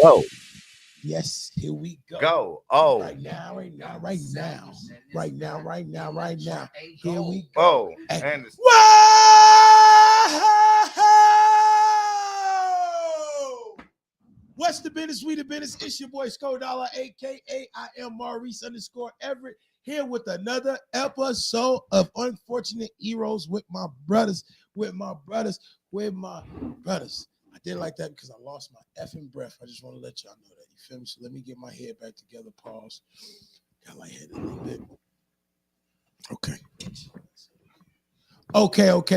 Go. Yes, here we go. Go. Oh. Right now. Here we go. Oh. Hey. And Whoa! What's the business? We the business. It's your boy Skodollar, aka I am Maurice _Everett, here with another episode of Unfortunate Heroes with my brothers. I did like that because I lost my effing breath. I just want to let y'all know that. You feel me? So let me get my head back together. Pause. Got lightheaded a little bit. Okay.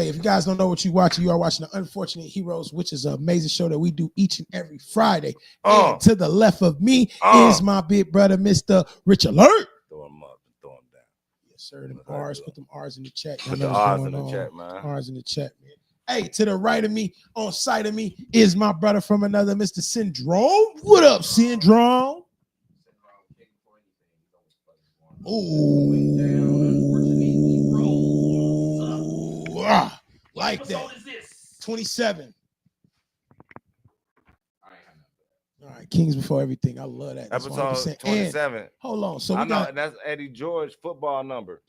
If you guys don't know what you're watching, you are watching the Unfortunate Heroes, which is an amazing show that we do each and every Friday. And to the left of me is my big brother, Mr. Rich Alert. Throw him up and throw him down. Yes, sir. Them R's. Put them R's in the chat. Put the R's in the chat, man. R's in the chat, man. Hey, to the right of me, on side of me, is my brother from another, Mr. Syndrome. What up, Syndrome? Ooh, like that. 27. All right, Kings before everything. I love that. That's Episode 27. And, hold on. So I we got know that's Eddie George football number.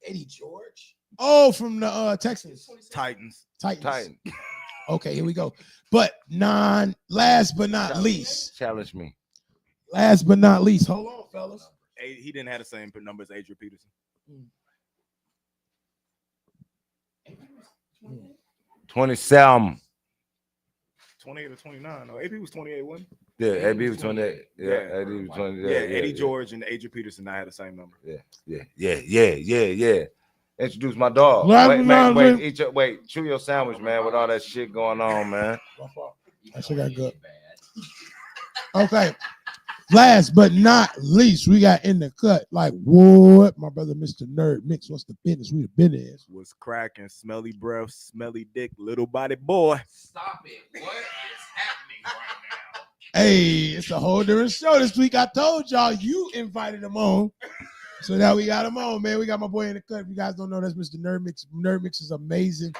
Eddie George? Oh, from the Texans. Titans. Okay, here we go. But last but not least. Challenge me. Last but not least. Hold on, fellas. He didn't have the same number as Adrian Peterson. 27. 28 or 29. No, AP was 28, wasn't he? Yeah, AB was 28. Yeah, AB was 28. Yeah, Eddie George and Adrian Peterson, I had the same number. Yeah. Introduce my dog. Wait, chew your sandwich, man, with all that shit going on, man. That shit got good. Okay. Last but not least, we got in the cut. Like, what? My brother, Mr. Nerd Mix. What's the business? We the business. Was cracking, smelly breath, smelly dick, little body boy. Stop it. What is happening right now? Hey, it's a whole different show this week. I told y'all you invited him on. So now we got him on, man. We got my boy in the cut. If you guys don't know, that's Mr. Nerd Mix. Nerd Mix is amazing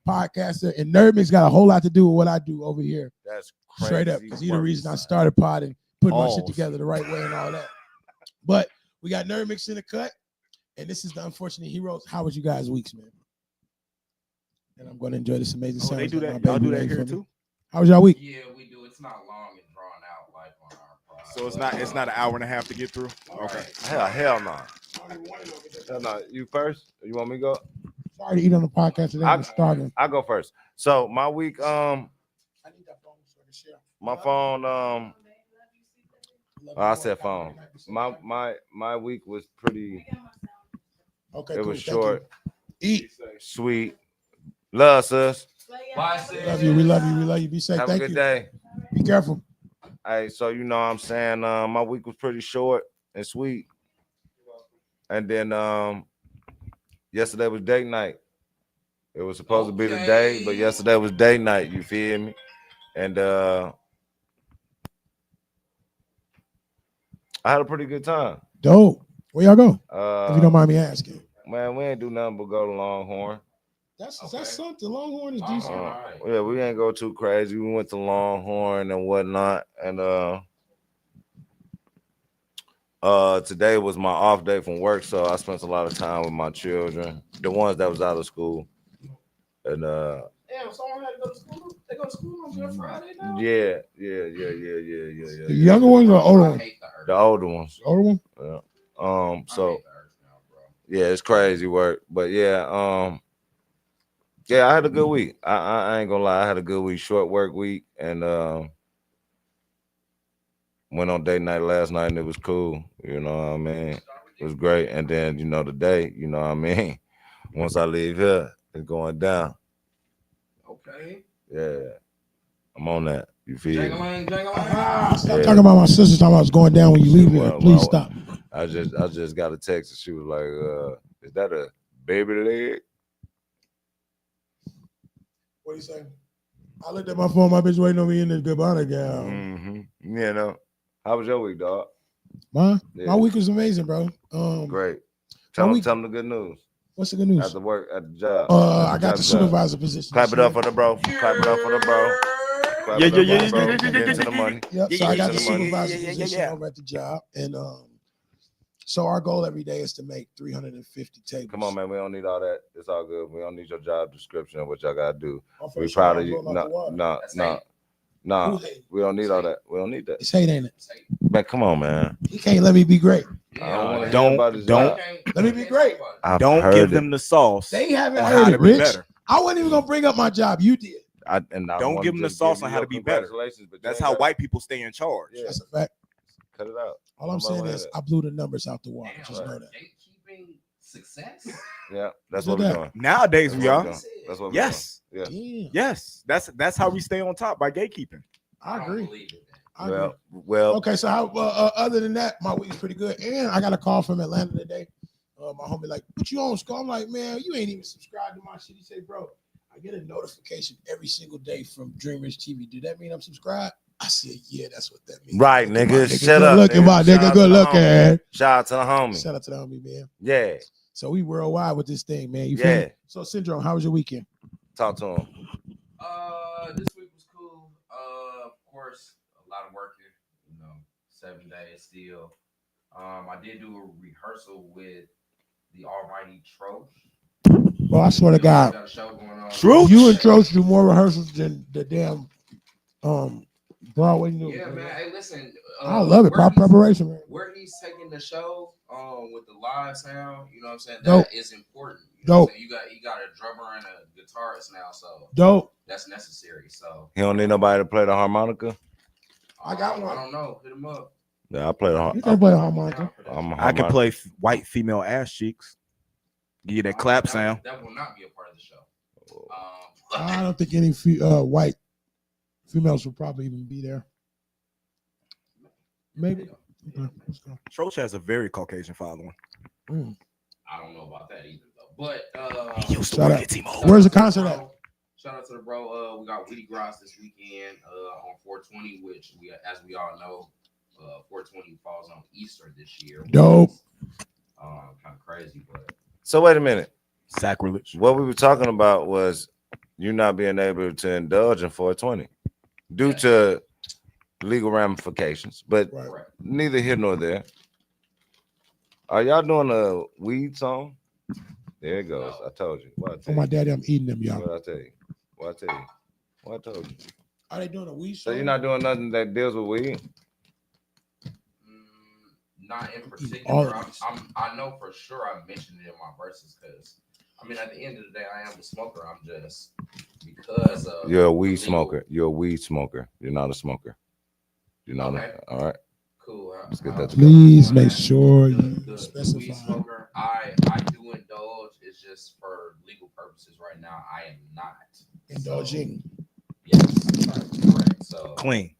podcaster. And Nerd Mix got a whole lot to do with what I do over here. That's crazy. Straight up. Because he's the reason I started podding, putting my shit together the right way and all that. But we got Nerd Mix in the cut. And this is the Unfortunate Heroes. How was you guys' weeks, man? And I'm going to enjoy this amazing sound. They do that. Y'all do that here too? How was y'all week? Yeah, we do. It's not long and drawn out like on our pod. So it's not an hour and a half to get through? Okay. Hell no. Hell no. You first? You want me to go? Sorry to eat on the podcast today. I'm starting. I'll go first. So my week, I need that phone so I can share. my phone, I said phone. My week was pretty. Okay, it cool. was short. Eat. Sweet. Love, sis. Bye, sis. We love you. Be safe. Have Thank a good you. day. Be careful. Hey, so you know what I'm saying, my week was pretty short and sweet. And then yesterday was date night. It was supposed to be the day, but yesterday was date night, you feel me? And I had a pretty good time. Dope. Where y'all go? If you don't mind me asking. Man, we ain't do nothing but go to Longhorn. That's something. Longhorn is decent. Yeah, we ain't go too crazy. We went to Longhorn and whatnot. And today was my off day from work, so I spent a lot of time with my children, the ones that was out of school. And Damn, someone had to go to school. They go to school on Friday now? yeah. The younger ones or the older ones? The older ones. The older one? Yeah. So yeah, it's crazy work. But yeah, yeah, I had a good week. I ain't gonna lie, I had a good week, short work week, and went on date night last night, and it was cool. You know what I mean? It was great. And then, today, you know what I mean? Once I leave here, it's going down. Okay. Yeah. I'm on that. You feel me? Stop talking about my sister talking about it's going down when you leave here. Please stop. I just got a text and she was like, is that a baby leg? What do you say? I looked at my phone, my bitch waiting on me in this goodbye gown. Mm-hmm. How was your week, dog? My week was amazing, bro. Great. Tell them the good news. What's the good news? At the work, at the job. I got the supervisor position. Clap it up for the bro. Clap it up for the bro. right, Yeah, bro, yeah, bro, yeah, bro. yeah, Get into the money. Yep. Yeah, So I yeah, got the yeah, yeah, supervisor yeah, position yeah. over at the job, and so our goal every day is to make 350 tables. Come on, man. We don't need all that. It's all good. We don't need your job description of what y'all gotta do. I'm We finna proud show of you. I'm blowing out the water. No. Who's hating? We don't need all that. We don't need that. It's hate, ain't it? Man, come on, man. He can't let me be great. I don't want to Don't- hear about his don't- job. Let me be great. I've Don't heard give it. them the sauce. They haven't on heard how it, to be Rich. better. I wasn't even gonna bring up my job. You did. I Don't wanna give them the just sauce give on you how to your be better. congratulations, but That's you how ain't white people stay in charge. Yeah. That's a fact. gotta cut it out. All I'm Nobody saying wanna is hear I blew the numbers out the water. Damn, Just know that. gatekeeping success. that. Yeah, that's Look what at we're that. doing. Nowadays, That's we what are. we're doing. That's what we're Yes, doing. Yeah. Yeah, yes. That's how we stay on top by gatekeeping. I agree. don't believe it. I agree. Well, Okay, so how, other than that, my week's pretty good. And I got a call from Atlanta today. My homie like, "What you on, Skull?" I'm like, "Man, you ain't even subscribed to my shit." He said, "Bro, I get a notification every single day from Dreamers TV. Do that mean I'm subscribed?" I said, "Yeah, that's what that means." right, Look at nigga. my Shut Good up. looking, my Shout nigga. out Good to the looking. homie. Shout out to the homie. Shout out to the homie, man. Yeah. So we worldwide with this thing, man. You feel Yeah. me? So Syndrome, how was your weekend? Talk to him. This week was cool. Of course, a lot of working. 7 days still. I did do a rehearsal with the Almighty Troche. Well, I swear to God, Got a show going on. Troche? you and Troche do more rehearsals than the damn Broadway news. Yeah, man. Hey, listen. I love it. Proper preparation, man. Where he's taking the show, with the live sound, you know what I'm saying? Dope. That is important. You know Dope. what I'm saying? You got a drummer and a guitarist now, so Dope. that's necessary. So He don't need nobody to play the harmonica. I got one. I don't know. Hit him up. Yeah, I play the You harmonica. can play the harmonica. I'm a I can harmonica. play white female ass cheeks. Give you that clap sound. That will not be a part of the show. I don't think any white females will probably even be there. Maybe. Okay, let's go. Troche has a very Caucasian following. Mm. I don't know about that either, though. But He used to Shout work out. at T-Mobile. Where's the concert at? Shout out to the bro. We got Weedy Gross this weekend on 420, which as we all know, 420 falls on Easter this year. Dope. Kind of crazy, but So wait a minute. Sacrilege. What we were talking about was you not being able to indulge in 420 due to legal ramifications, but Right. correct. neither here nor there. Are y'all doing a weed song? There it goes. No. I told you. What I Oh, tell my you? daddy, I'm eating them, y'all. What I tell you? What I tell you? What I told you? Are they doing a weed So show? you're not doing nothing that deals with weed? Not in All particular. of these. I know for sure I mentioned it in my verses because at the end of the day, I am a smoker. I'm just because of You're a weed legal- smoker. You're a weed smoker. You're not a smoker. You're not. Okay. All right. Cool. Let's get that Please make sure you the weed specify. smoker. I do indulge. It's just for legal purposes right now. I am not Indulging. Yes, correct. So Clean.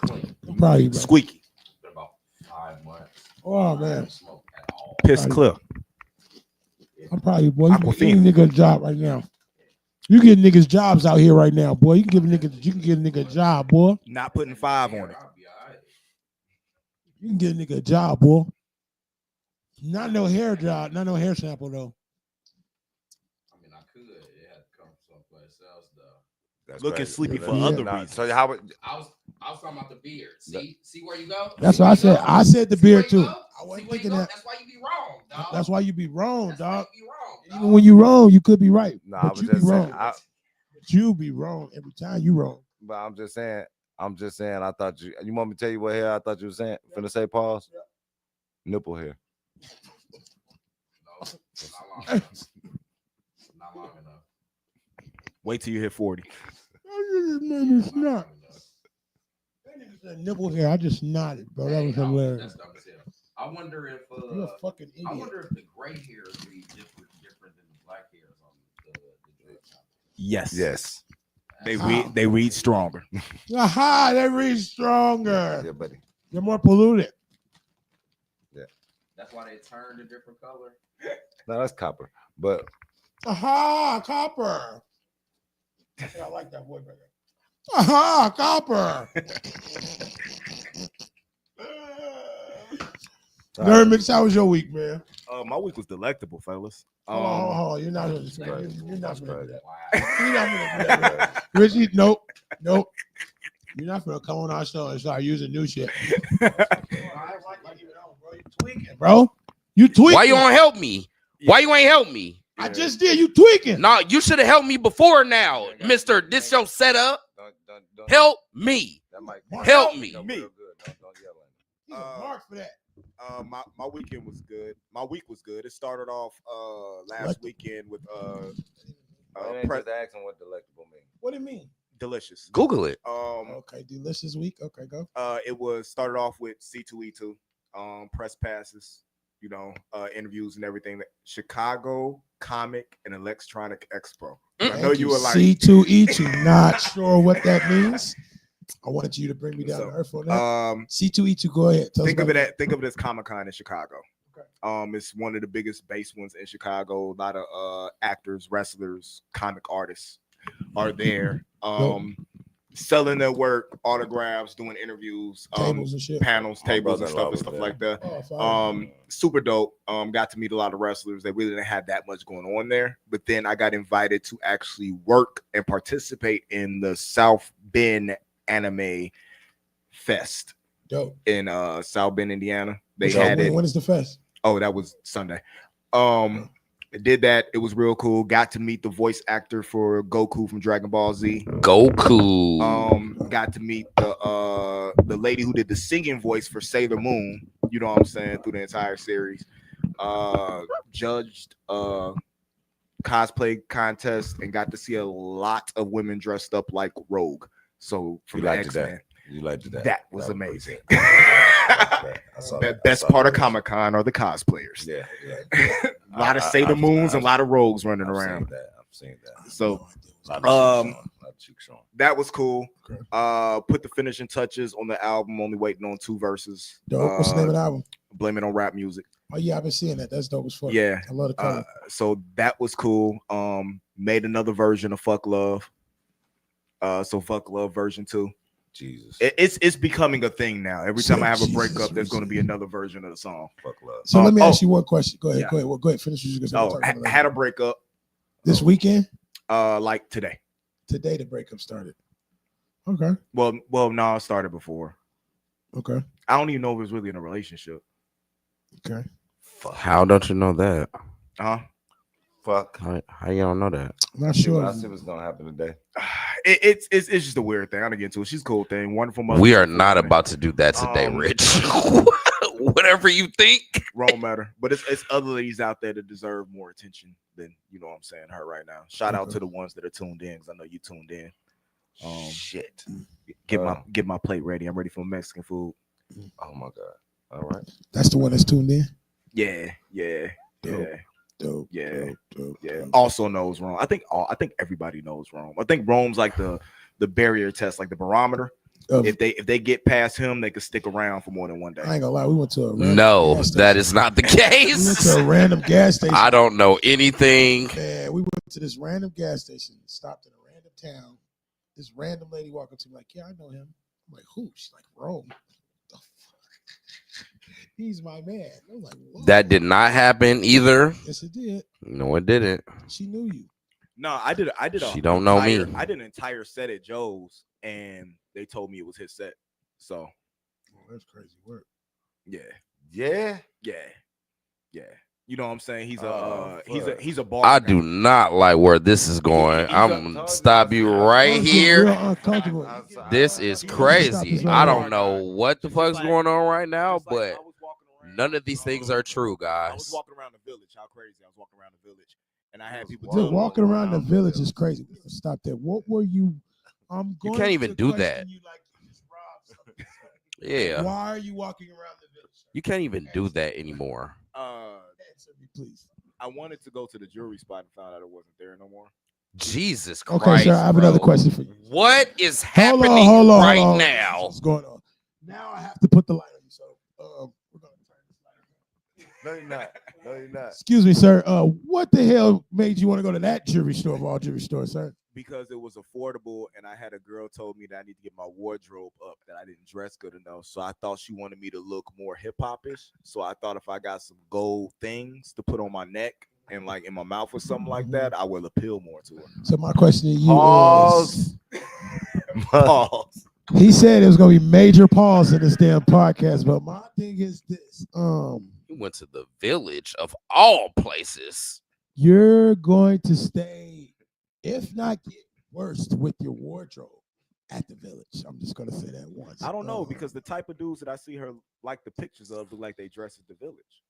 clean. I'm proud of you, bro. Squeaky. Been about 5 months. Oh, I man. haven't smoked at all. Piss clear. I'm proud of you, boy. You Aquafina. can give a nigga a job right now. You get niggas jobs out here right now, boy. You can give a nigga a job, boy. Not putting 5 on it. I'll be all right. You can get a nigga a job, boy. Not no hair job, not no hair sample though. I could. It had to come from someplace else, though. That's Looking crazy. sleepy for Yeah. other Nah, reasons. so how? I was talking about the beard. See where you go? That's See what where I you said. go? I said the See where beard you too. go? I See wasn't where you thinking go? that. That's why you be wrong, dog. That's why you be wrong, That's dog. why you be wrong, dog. Even when you wrong, you could be right. No, I but was you be just saying. wrong. But you be wrong every time you wrong. But I'm just saying. I thought you. You want me to tell you what hair I thought you were saying? Finna say pause. Yeah. Nipple hair. No, not long enough. Not long enough. Wait till you hit 40. Man, it's Not long not. enough. That nigga said nipple hair. I just nodded, bro. That Hey, was no, hilarious. That's dumb as hell. I wonder if You're a fucking I idiot. wonder if the gray hairs be different than the black hairs on the drug shop. Yes. Yes. They read stronger. Aha, they read stronger. Yeah, buddy. They're more polluted. That's why they turned a different color. No, that's copper. But Aha, copper. I like that boy better. Aha, copper. Nerd Mix, how was your week, man? My week was delectable, fellas. Hold on, hold on. You're not That's gonna crazy. do that. That's You're not crazy. gonna do Wow. that. Richie, nope. Nope. You're not gonna come on our show and start using new shit. You tweaking, bro. You tweaking. Why you don't help me? Why you ain't help me? I just did. You tweaking. No, you should have helped me before now, Mister. This your setup. Don't Help me. That might Help me. Real good. Don't yell at me. He's a mark for that. My weekend was good. My week was good. It started off last weekend with I ain't just asking what delectable means. What do you mean? delicious. Google it. Okay, delicious week. Okay, go. It was started off with C2E2, press passes, interviews and everything. Chicago Comic and Electronic Expo. I know you were like C2E2. Not sure what that means. I wanted you to bring me down to earth on that. C2E2. Go ahead. Think of it as Comic-Con in Chicago. Okay. It's one of the biggest base ones in Chicago. A lot of actors, wrestlers, comic artists are there. Selling their work, autographs, doing interviews, tables and shit. panels, tables and stuff like that. Super dope. Got to meet a lot of wrestlers. They really didn't have that much going on there. But then I got invited to actually work and participate in the South Bend Anime Fest. Dope. In South Bend, Indiana. They had it. When is the fest? Oh, that was Sunday. I did that. It was real cool. Got to meet the voice actor for Goku from Dragon Ball Z. Goku. Got to meet the lady who did the singing voice for Sailor Moon. You know what I'm saying? Through the entire series. Judged cosplay contest and got to see a lot of women dressed up like Rogue. So from the X-Men. You liked that. That was amazing. The best part of Comic-Con are the cosplayers. Yeah. A lot of Sailor Moons and a lot of Rogues running around. I've seen that. So that was cool. Okay. Put the finishing touches on the album. Only waiting on 2 verses. Dope. What's the name of the album? Blame It on Rap Music. Oh yeah, I've been seeing that. That's dope as fuck. Yeah, I love the cover. So that was cool. Made another version of Fuck Love. So Fuck Love version 2. Jesus. It's becoming a thing now. Every time I have a breakup, there's going to be another version of the song. Fuck Love. So let me ask you one question. Go ahead. Yeah. Go ahead. Well, go ahead. Finish what you're gonna say. Had a breakup this weekend. Like today. Today the breakup started. Okay. Well, no, it started before. Okay. I don't even know if it was really in a relationship. Okay. How don't you know that? Huh? Fuck. How you don't know that? I'm not sure. I see what's gonna happen today. It's just a weird thing. I don't get into it. She's a cool thing. Wonderful mother. We are not about to do that today, Rich. Whatever you think. Wrong matter. But it's other ladies out there that deserve more attention than what I'm saying, her right now. Shout out to the ones that are tuned in, because I know you tuned in. Shit. Get my plate ready. I'm ready for Mexican food. Oh my god. All right. That's the one that's tuned in. Yeah. Dope. Yeah. Dope. Also knows Rome. I think everybody knows Rome. I think Rome's like the barrier test, like the barometer. If they get past him, they could stick around for more than one day. I ain't gonna lie. We went to a that is not the case. We went to a random gas station. I don't know anything. Man, we went to this random gas station, stopped in a random town. This random lady walked up to me like, "Yeah, I know him." I'm like, "Who?" She's like, "Rome." He's my man. I'm like, whoa. That did not happen either. Yes, it did. No, it didn't. She knew you. No, I did. She don't know me. I did an entire set at Joe's, and they told me it was his set. So, that's crazy work. Yeah. You know what I'm saying? He's a bar. I do not like where this is going. I'm gonna stop you right here. This is crazy. I don't know what the fuck's going on right now, but none of these things are true, I was guys. walking around the village. How crazy! I was walking around the village, and I had people walking around the village is crazy. Stop that. What were you? You can't even do that. Yeah. Why are you walking around the village? You can't even do that anymore. Answer me, please. I wanted to go to the jewelry spot and found out it wasn't there no more. Jesus Christ. Okay, sir. I have another question for you. What is happening right now? What's going on? Now I have to put the light on you. So we're gonna turn this light on. No, you're not. No, you're not. Excuse me, sir. What the hell made you want to go to that jewelry store of all jewelry stores, sir? Because it was affordable, and I had a girl told me that I need to get my wardrobe up, that I didn't dress good enough. So I thought she wanted me to look more hip-hop-ish. So I thought if I got some gold things to put on my neck and like in my mouth or something like that, I will appeal more to her. So my question to you is, Pause. He said it was gonna be major pause in this damn podcast, but my thing is this: You went to the village of all places. you're going to stay, if not get worse, with your wardrobe at the village. I'm just gonna say that once. I don't know because the type of dudes that I see her like the pictures of look like they dress at the village.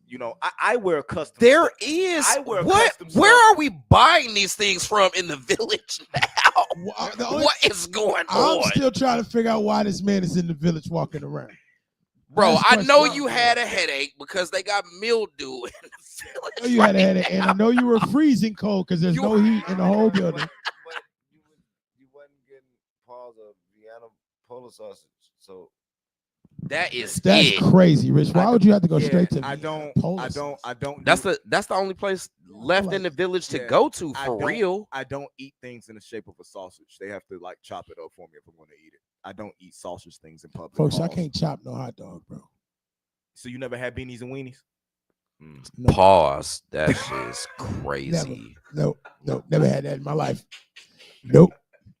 You know, I wear custom. There stuff. is I wear what? custom Where stuff. are we buying these things from in the village now? What is going I'm on, still trying to figure out why this man is in the village walking around. bro? Last I know question. you had a headache because they got mildew in the village. I know you had a headache, and I know you were freezing cold because there's no heat in the whole building. But you wasn't getting Paul's of Vienna Polo sausage, so That's it. Crazy, Rich. Why would you have to go straight to? I don't. That's the only place left in the village to go to for real. I don't eat things in the shape of a sausage. They have to like chop it up for me if I'm going to eat it. I don't eat sausage things in public. Folks, I can't chop no hot dog, bro. So you never had beanies and weenies? No. Pause. That shit's crazy. Nope. Never had that in my life. Nope.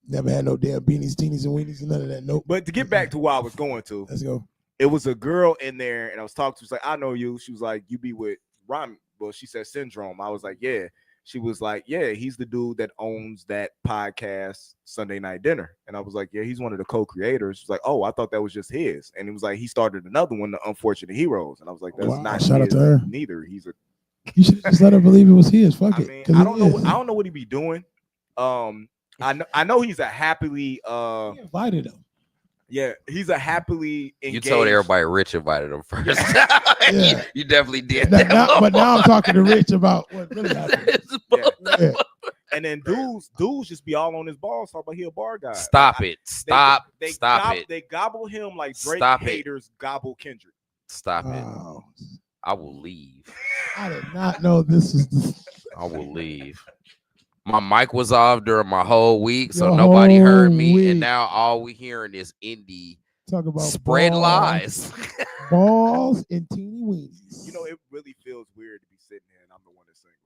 Never had no damn beanies, teenies, and weenies, and none of that. Nope. But to get back to where I was going to, let's go. It was a girl in there, and I was talking to her. She's like, I know you. She was like, you be with Rami. Well, she said Syndrome. I was like, yeah. She was like, yeah, he's the dude that owns that podcast, Sunday Night Dinner. And I was like, yeah, he's one of the co-creators. She's like, oh, I thought that was just his. And it was like, he started another one, The Unfortunate Heroes. And I was like, that's not shout out his to her. neither. He's a. You should just let her believe it was his. Fuck it. I mean, I don't know what he be doing. I know he's a happily he invited him. Yeah, he's a happily engaged. You told everybody Rich invited him first. Yeah. you definitely did. But now I'm talking to Rich about what really happened. Yeah. And then dudes just be all on his balls talking about he a bar guy. Stop it. Stop. They Stop it. They gobble him like Drake Stop haters gobble Kendrick. Stop Wow. it. I will leave. I did not know this is the. I will leave. My mic was off during my whole week, so nobody heard me. And now all we hearing is indie talk about spread balls, lies. balls and teeny weenies. You know, it really feels weird to be sitting here and I'm the one that's single.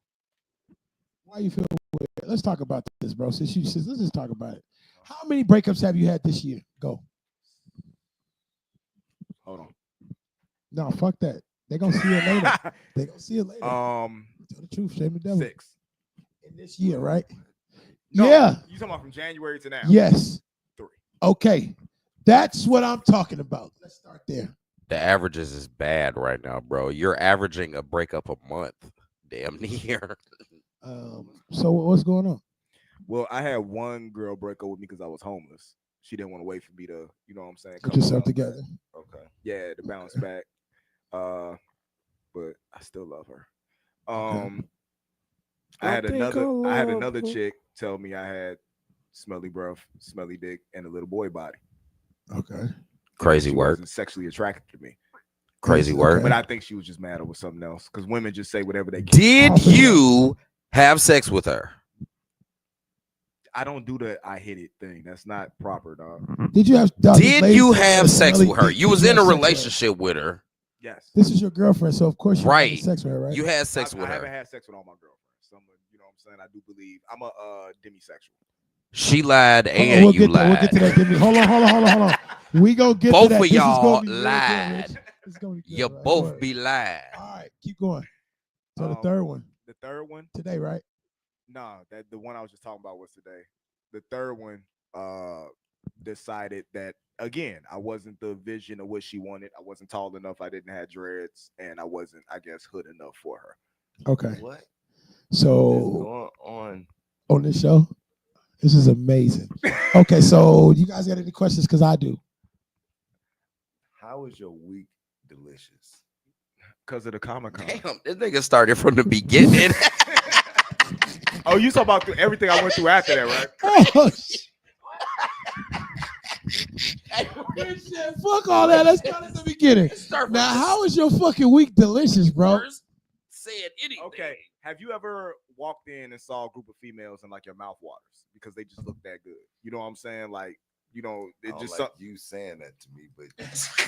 Why you feel weird? Let's talk about this, bro. Let's just talk about it. How many breakups have you had this year? Go. Hold on. No, fuck that. They're gonna see it later. They're gonna see it later. Tell the truth, shame the devil. 6. In this year, right? No, yeah. You talking about from January to now? Yes. 3. Okay. That's what I'm talking about. Let's start there. The averages is bad right now, bro. You're averaging a breakup a month, damn near. So what's going on? Well, I had one girl break up with me because I was homeless. She didn't want to wait for me to, you know what I'm saying? Put yourself together. Okay. Yeah, to bounce back. But I still love her. I had another chick tell me I had smelly breath, smelly dick, and a little boy body. Okay. Crazy work. Sexually attracted to me. Crazy work. But I think she was just mad over something else because women just say whatever they can. Did you have sex with her? I don't do the I hit it thing. That's not proper, dog. Did you have? Did you have sex with her? You was in a relationship with her. Yes. This is your girlfriend, so of course you had sex with her, right? You had sex with her. I haven't had sex with all my girlfriends. Some, you know what I'm saying? I do believe I'm a demisexual. She lied and you lied. We'll get to that. Hold on. We gonna get both to that. of y'all lied. You right? both be lying. All right, keep going. So the third one. The third one today, right? No, that the one I was just talking about was today. The third one decided that again, I wasn't the vision of what she wanted. I wasn't tall enough. I didn't have dreads, and I wasn't, I guess, hood enough for her. Okay. What? So on this show, this is amazing. Okay, so you guys got any questions? Because I do. How was your week delicious? Because of the Comic-Con. Damn, this nigga started from the beginning. Oh, you talk about everything I went through after that, right? Oh, fuck all that. Let's start at the beginning. Now, how is your fucking week delicious, bro? Said anything. Okay. Have you ever walked in and saw a group of females and like your mouth waters because they just look that good? You know what I'm saying? Like, you know, it I just like you saying that to me, but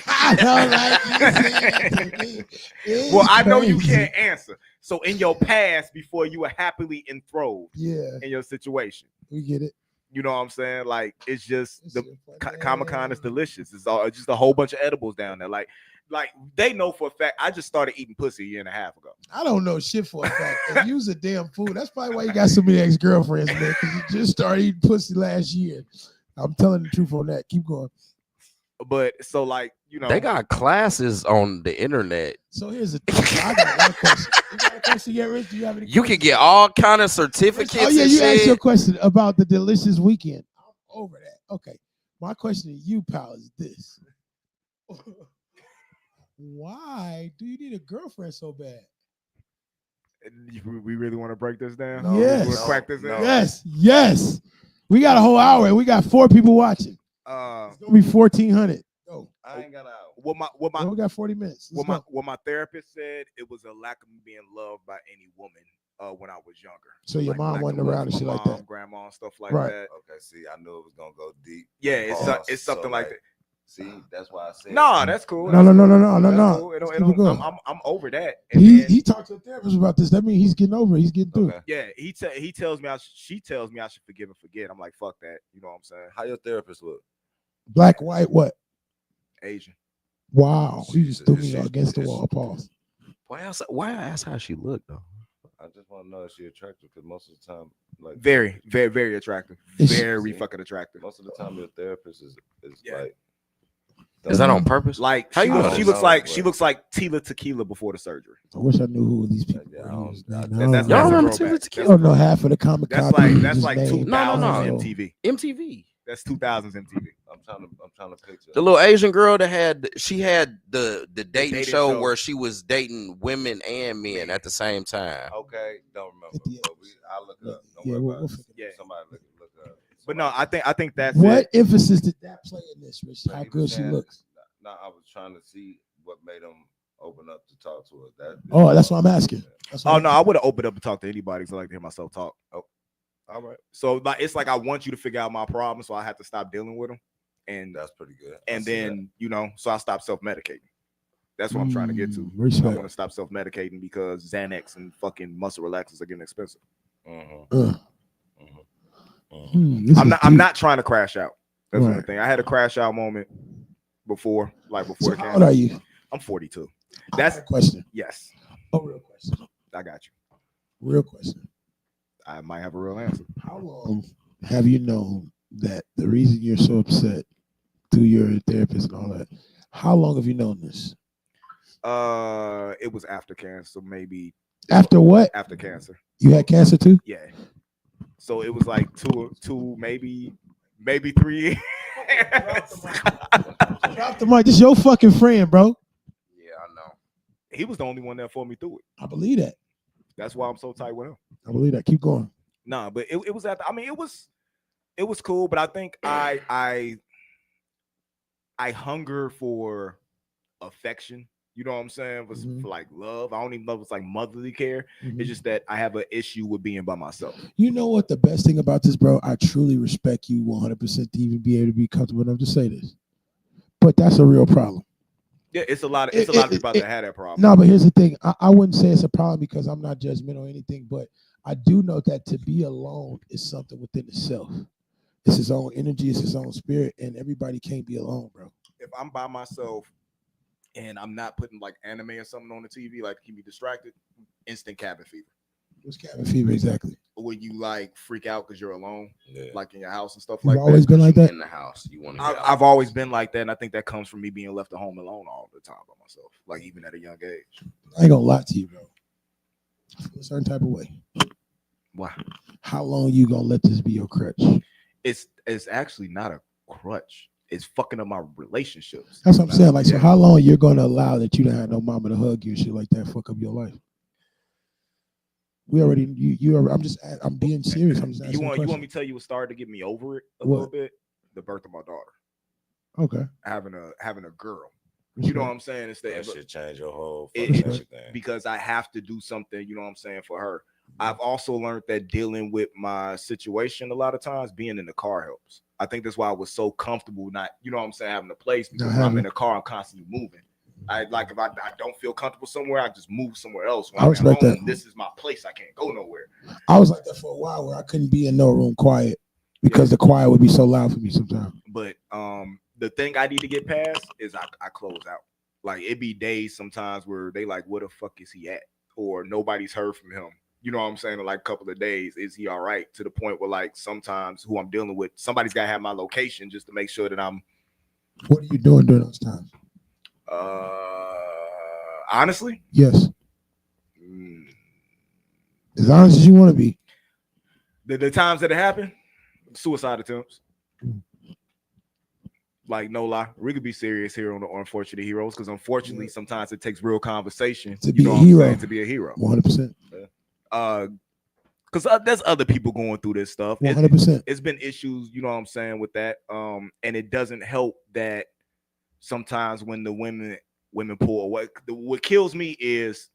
I don't like you saying that to me. Well, I know you can't answer. So in your past, before you were happily enthralled, yeah, in your situation, we get it. You know what I'm saying? Like it's just the Comic-Con is delicious. It's all just a whole bunch of edibles down there. Like they know for a fact. I just started eating pussy a year and a half ago. I don't know shit for a fact. And use a damn fool. That's probably why you got so many ex-girlfriends, man. Because you just started eating pussy last year. I'm telling the truth on that. Keep going. But so like, you know, they got classes on the internet. So here's the thing. I got one question. You got a question yet, Rich? Do you have any You can get all kind of certificates. Oh yeah, and you shit. asked your question about the delicious weekend. I'm over that. Okay. My question to you, pal, is this. Why do you need a girlfriend so bad? we really want to break this down. No, yes. We crack this down. Yes. We got a whole hour and we got 4 people watching. It's gonna be 1,400. Go. I ain't got out. We got 40 minutes. What my therapist said, it was a lack of being loved by any woman when I was younger. So your mom wasn't around and shit like that. Grandma, and stuff like Right. that. Okay, see, I knew it was gonna go deep. Yeah, it's something like that. See, that's why I said. No, that's cool. No. Cool. I'm over that. And he talked to a therapist about this. That means he's getting over it. He's getting through. Okay. Yeah, he tells me she tells me I should forgive and forget. I'm like, fuck that. You know what I'm saying? How your therapist look? Black, white, what? Asian. Wow. You just threw me against the wall. Pause. Why I ask how she looked though? I just want to know if she attractive because most of the time, like very, very, very attractive. Very fucking attractive. Most of the time, your therapist is like. Is that on purpose? Like how you she looks like Tila Tequila before the surgery. I wish I knew who these people were. Y'all remember Tila Tequila? I don't know half of the comic. That's like 2000 MTV. MTV. That's 2000s MTV. I'm trying to picture the little Asian girl that had the dating show where she was dating women and men at the same time. Okay, don't remember. But I'll look it up. Don't worry about it. Yeah. Somebody look up. But no, I think that's what emphasis did that play in this, Rich? How good she looks. No, I was trying to see what made them open up to talk to her. That's what I'm asking. I would have opened up and talked to anybody because I like to hear myself talk. Oh, all right. So it's like I want you to figure out my problem, so I have to stop dealing with them, and that's pretty good. And then so I stop self-medicating. That's what I'm trying to get to. Respect. I want to stop self-medicating because Xanax and fucking muscle relaxers are getting expensive. I'm not trying to crash out. That's the thing. I had a crash out moment before the cancer. How old are you? I'm 42. That's a question. Yes. Oh, real question. I got you. Real question. I might have a real answer. How long have you known that the reason you're so upset to your therapist and all that? How long have you known this? It was after cancer, maybe. After what? After cancer. You had cancer too? Yeah. So it was like two, maybe 3 years. Drop the mic. This is your fucking friend, bro. Yeah, I know. He was the only one that fought me through it. I believe that. That's why I'm so tight with him. I believe that. Keep going. Nah, but it was it was cool, but I think I hunger for affection. You know what I'm saying? For like love. I don't even know if it's like motherly care. It's just that I have an issue with being by myself. You know what the best thing about this, bro? I truly respect you 100% to even be able to be comfortable enough to say this. But that's a real problem. Yeah, it's a lot of people out there that had that problem. No, but here's the thing. I wouldn't say it's a problem because I'm not judgmental or anything, but I do know that to be alone is something within itself. It's his own energy, it's his own spirit, and everybody can't be alone, bro. If I'm by myself and I'm not putting like anime or something on the TV, like to keep me distracted, instant cabin fever. What's cabin fever exactly? When you like freak out because you're alone, like in your house and stuff You've like that. You've always been like that? In the house. I've always been like that, and I think that comes from me being left at home alone all the time by myself, like even at a young age. I ain't gonna lie to you, bro. I feel a certain type of way. Why? How long you gonna let this be your crutch? It's actually not a crutch. It's fucking up my relationships. That's what I'm saying. Like, so how long you're gonna allow that you don't have no mama to hug you and shit like that fuck up your life? We already I'm being serious. I'm just asking you want me to tell you what started to get me over it a little bit? The birth of my daughter. Okay. Having a girl. You know what I'm saying? It's that should change your whole everything. Because I have to do something, you know what I'm saying, for her. I've also learned that dealing with my situation a lot of times, being in the car helps. I think that's why I was so comfortable not, you know what I'm saying, having a place, because when I'm in the car, I'm constantly moving. If I don't feel comfortable somewhere, I just move somewhere else. When I respect that. This is my place. I can't go nowhere. I was like that for a while where I couldn't be in no room quiet. because the choir would be so loud for me sometimes. But the thing I need to get past is I close out. Like it be days sometimes where they like, where the fuck is he at? Or nobody's heard from him. You know what I'm saying? In like a couple of days, is he all right? To the point where like sometimes who I'm dealing with, somebody's gotta have my location just to make sure that I'm. What are you doing during those times? Honestly, yes. As honest as you want to be. The times that it happened, suicide attempts. Like no lie, we could be serious here on the Unfortunate Heroes because unfortunately sometimes it takes real conversation to be a hero. To be a hero. 100%. Because there's other people going through this stuff. 100%. It's been issues, you know what I'm saying, with that. And it doesn't help that sometimes when the women pull away, what kills me is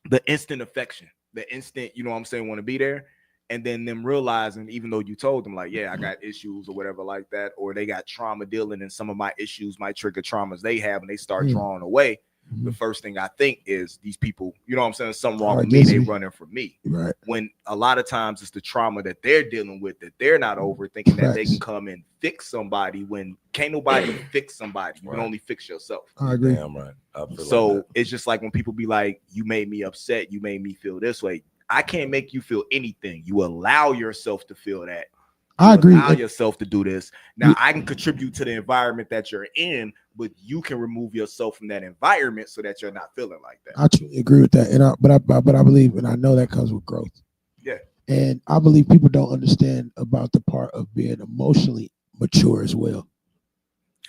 the instant affection, the instant, you know what I'm saying, want to be there. And then them realizing, even though you told them like, yeah, I got issues or whatever like that, or they got trauma dealing and some of my issues might trigger traumas they have and they start drawing away. The first thing I think is these people, you know what I'm saying, something wrong with me, they running from me. Right. When a lot of times it's the trauma that they're dealing with that they're not over, thinking that they can come and fix somebody when can't nobody fix somebody. You can only fix yourself. I agree. Damn right. So it's just like when people be like, you made me upset, you made me feel this way. I can't make you feel anything. You allow yourself to feel that. I agree. Allow yourself to do this. Now I can contribute to the environment that you're in, but you can remove yourself from that environment so that you're not feeling like that. I truly agree with that, and but I believe, and I know that comes with growth. Yeah. And I believe people don't understand about the part of being emotionally mature as well.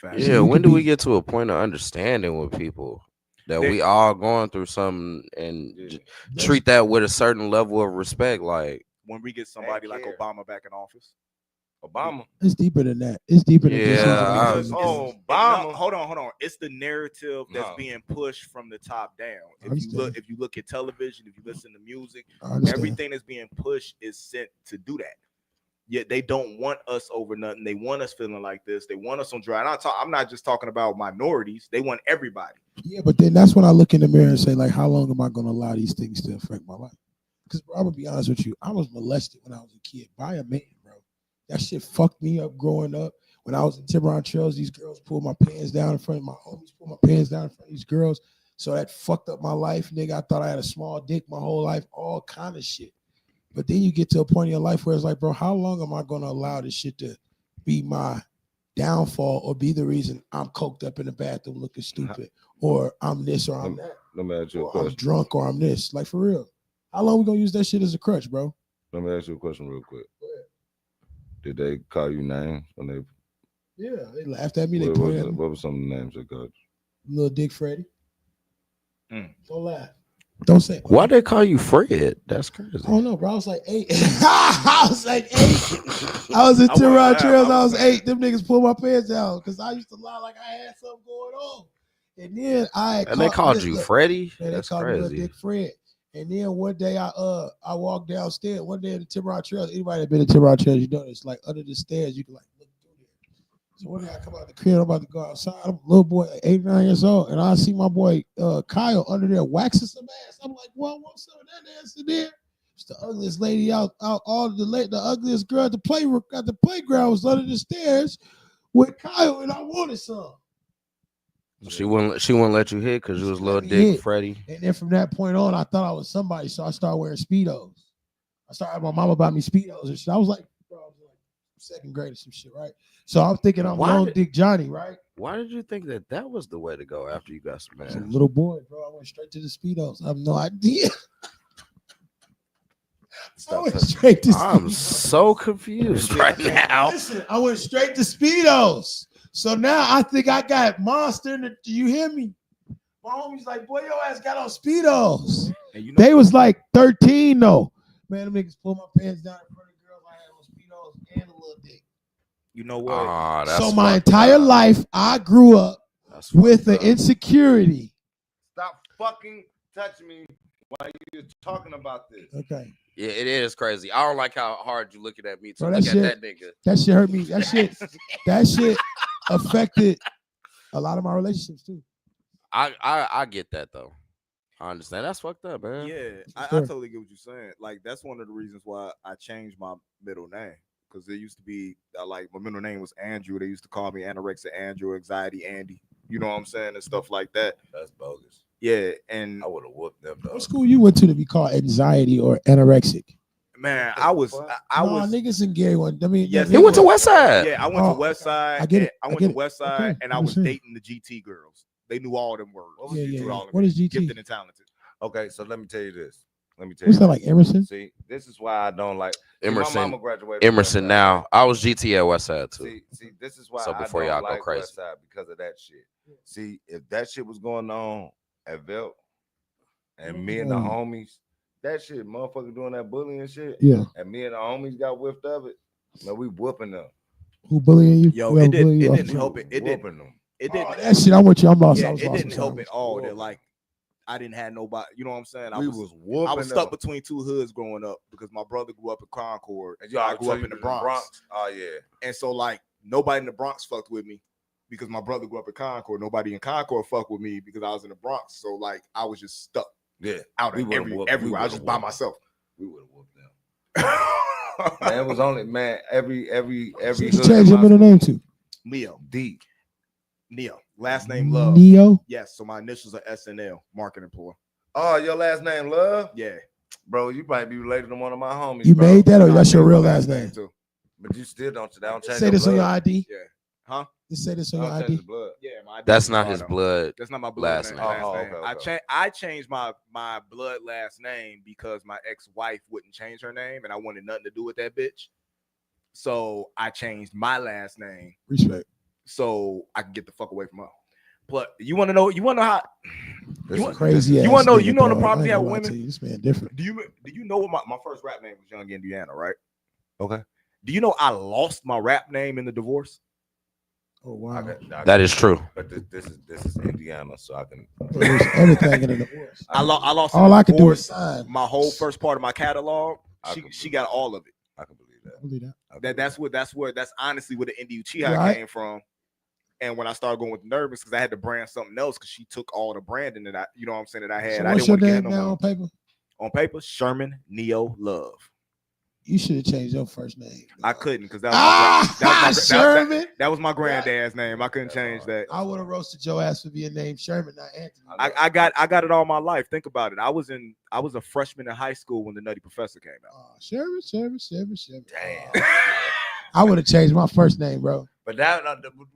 Yeah. So when do we get to a point of understanding with people? That we all going through something and treat that with a certain level of respect. Like when we get somebody like Obama back in office. Obama. It's deeper than that. It's deeper than just Obama. Hold on. It's the narrative that's being pushed from the top down. If you look at television, if you listen to music, everything that's being pushed is sent to do that. Yet they don't want us over nothing. They want us feeling like this. They want us on dry. I'm not just talking about minorities. They want everybody. Yeah, but then that's when I look in the mirror and say, like, how long am I going to allow these things to affect my life? Because I'm going to be honest with you. I was molested when I was a kid by a man, bro. That shit fucked me up growing up. When I was in Tiburon Trails, these girls pulled my pants down in front of my homies, pulled my pants down in front of these girls. So that fucked up my life, nigga. I thought I had a small dick my whole life, all kind of shit. But then you get to a point in your life where it's like, bro, how long am I going to allow this shit to be my downfall or be the reason I'm coked up in the bathroom looking stupid or I'm this or I'm that? Let me ask you a or question. I'm drunk or I'm this. Like, for real. How long we going to use that shit as a crutch, bro? Let me ask you a question real quick. Did they call you names when they? Yeah, they laughed at me. What What were some of the names they called you? Little Dick Freddy. Don't laugh. Don't say. Why they call you Fred? That's crazy. I don't know, bro. I was like 8. I was like 8. I was in Tiburon Trails. I was 8. Them niggas pulled my pants down because I used to lie like I had something going on. And then they called you Freddie. Man, that's they called crazy. me Little Dick Fred. And then one day I walked downstairs. One day in the Tiburon Trails. Anybody that been to Tiburon Trails, you know it's like under the stairs. You can like look through there. So one day I come out the crib. I'm about to go outside. I'm a little boy, like 8, 9 years old, and I see my boy Kyle under there waxing some ass. I'm like, well, what's some of that ass in there? It's the ugliest lady out all the ugliest girl at the playground was under the stairs with Kyle, and I wanted some. She wouldn't let you hit because you was Little Dick Freddy. And then from that point on, I thought I was somebody, so I started wearing Speedos. My mama bought me Speedos and shit. I was like, bro, I was like second grade or some shit, right? So I'm thinking I'm Long Dick Johnny, right? Why did you think that was the way to go after you got some ass? As a little boy, bro, I went straight to the Speedos. I have no idea. I'm so confused right now. Listen, I went straight to Speedos. So now I think I got monster. Do you hear me? My homie's like, boy, your ass got on Speedos. They was like 13 though. Man, them niggas pulled my pants down in front of girls. I had on Speedos and a little dick. You know what? So my entire life, I grew up with an insecurity. Stop fucking touching me while you're talking about this. Okay. Yeah, it is crazy. I don't like how hard you looking at me to Bro, look at that nigga. That shit hurt me. That shit affected a lot of my relationships too. I get that though. I understand. That's fucked up, man. Yeah, I totally get what you're saying. Like that's one of the reasons why I changed my middle name. because there used to be like my middle name was Andrew. They used to call me Anorexic Andrew, Anxiety Andy. You know what I'm saying, and stuff like that. That's bogus. Yeah, and I would have whooped them. What school you went to be called anxiety or anorexic? man, I was niggas in Gary one. I mean, yes, He went to West Side. Yeah, I went to West Side. I get it. I went to West Side, Okay, and I was dating the GT girls. They knew all them words. What was Yeah, GT? yeah. All of What it. is GT? Gifted and talented. Okay, so let me tell you this. What's that like, Emerson? See, this is why I don't like Emerson. My mama graduated. Emerson now. I was GT at West Side too. See, this is why So before I y'all don't go like crazy. West Side because of that shit. See, if that shit was going on at Velt and me and the homies, that shit, motherfucker doing that bullying shit. Yeah. And me and the homies got whiffed of it. No, we whooping them. Who bullying you? Yo, Whoever it bullying you didn't off help the- it. It didn't. Whooping them. It didn't. That shit, I'm with you. I'm lost. Yeah, I was it lost didn't some help time. at all. That like I didn't have nobody. You know what I'm saying? We was whooping I was stuck them. between two hoods growing up because my brother grew up in Concord And and I grew up in the Bronx. Oh yeah. And so like nobody in the Bronx fucked with me because my brother grew up in Concord. Nobody in Concord fucked with me because I was in the Bronx. So like I was just stuck Yeah. out We of would've whooped- everywhere. we I was just by would've myself. We would have whooped them. Man, it was only every What you hood change in your my middle school- name to? Leo. D. Neo. Last name Love. Neo. Yes. So my initials are SNL. Marketing employee. Oh, your last name Love? Yeah. Bro, you might be related to one of my homies. You bro. made that, or Nah, that's your changed real my last name? too. But you still don't change Say your this on your blood. ID. Yeah. Huh? Just say this on your Don't change ID. the blood. Yeah. My That's not his Eduardo. blood. That's not my blood last name. name. Last Oh, name. okay. I changed my blood last name because my ex-wife wouldn't change her name, and I wanted nothing to do with that bitch. So I changed my last name Respect. so I can get the fuck away from her. But you want to know? You want to know how? This You is Crazy. You ass wanna know- nigga, you know the dog. problems I you ain't have gonna lie with to women? you. This man different. Do you know what my first rap name was? Young Indiana, right? Okay. Do you know I lost my rap name in the divorce? Oh wow. That is true. But this is Indiana, so I can. There's everything in the divorce. I lost. All in the I could do is divorce. sign. My whole first part of my catalog. I She can she believe got that. all of it. I can believe that. I believe that. I can believe That's honestly where the Indie Uchiha Right. came from. And when I started going with Nervous, because I had to brand something else, because she took all the branding that I, you know what I'm saying, that I had. So I what's didn't your want to name get no now more. on paper? On paper, Sherman Neo Love. You should have changed your first name. I couldn't because that was my Sherman. that was my granddad's name. I couldn't change that. I would have roasted your ass for being named Sherman, not Anthony. I got it all my life. Think about it. I was a freshman in high school when the Nutty Professor came out. Sherman. Damn. I would have changed my first name, bro. But that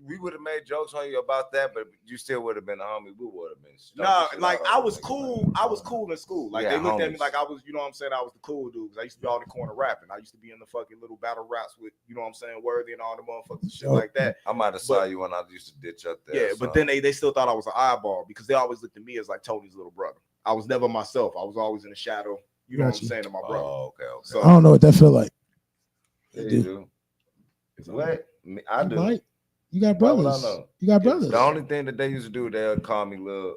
we would have made jokes on you about that, but you still would have been a homie. We would have been. No, like I was cool. I was cool in school. Like Yeah, they looked at me homies. like I was, you know what I'm saying? I was the cool dude. 'Cause I used to be all in the corner rapping. I used to be in the fucking little battle raps with, you know what I'm saying, Worthy and all the motherfuckers and shit like that. I might have saw you when I used to ditch up there. Yeah, but then they still thought I was an eyeball because they always looked at me as like Tony's little brother. I was never myself. I was always in the shadow. You know what I'm saying, to my brother. Oh, okay. So I don't know what that feel like. Yeah, you do. What? I You do. might. You got Why would I brothers. know? You got brothers. The only thing that they used to do, they'll call me little,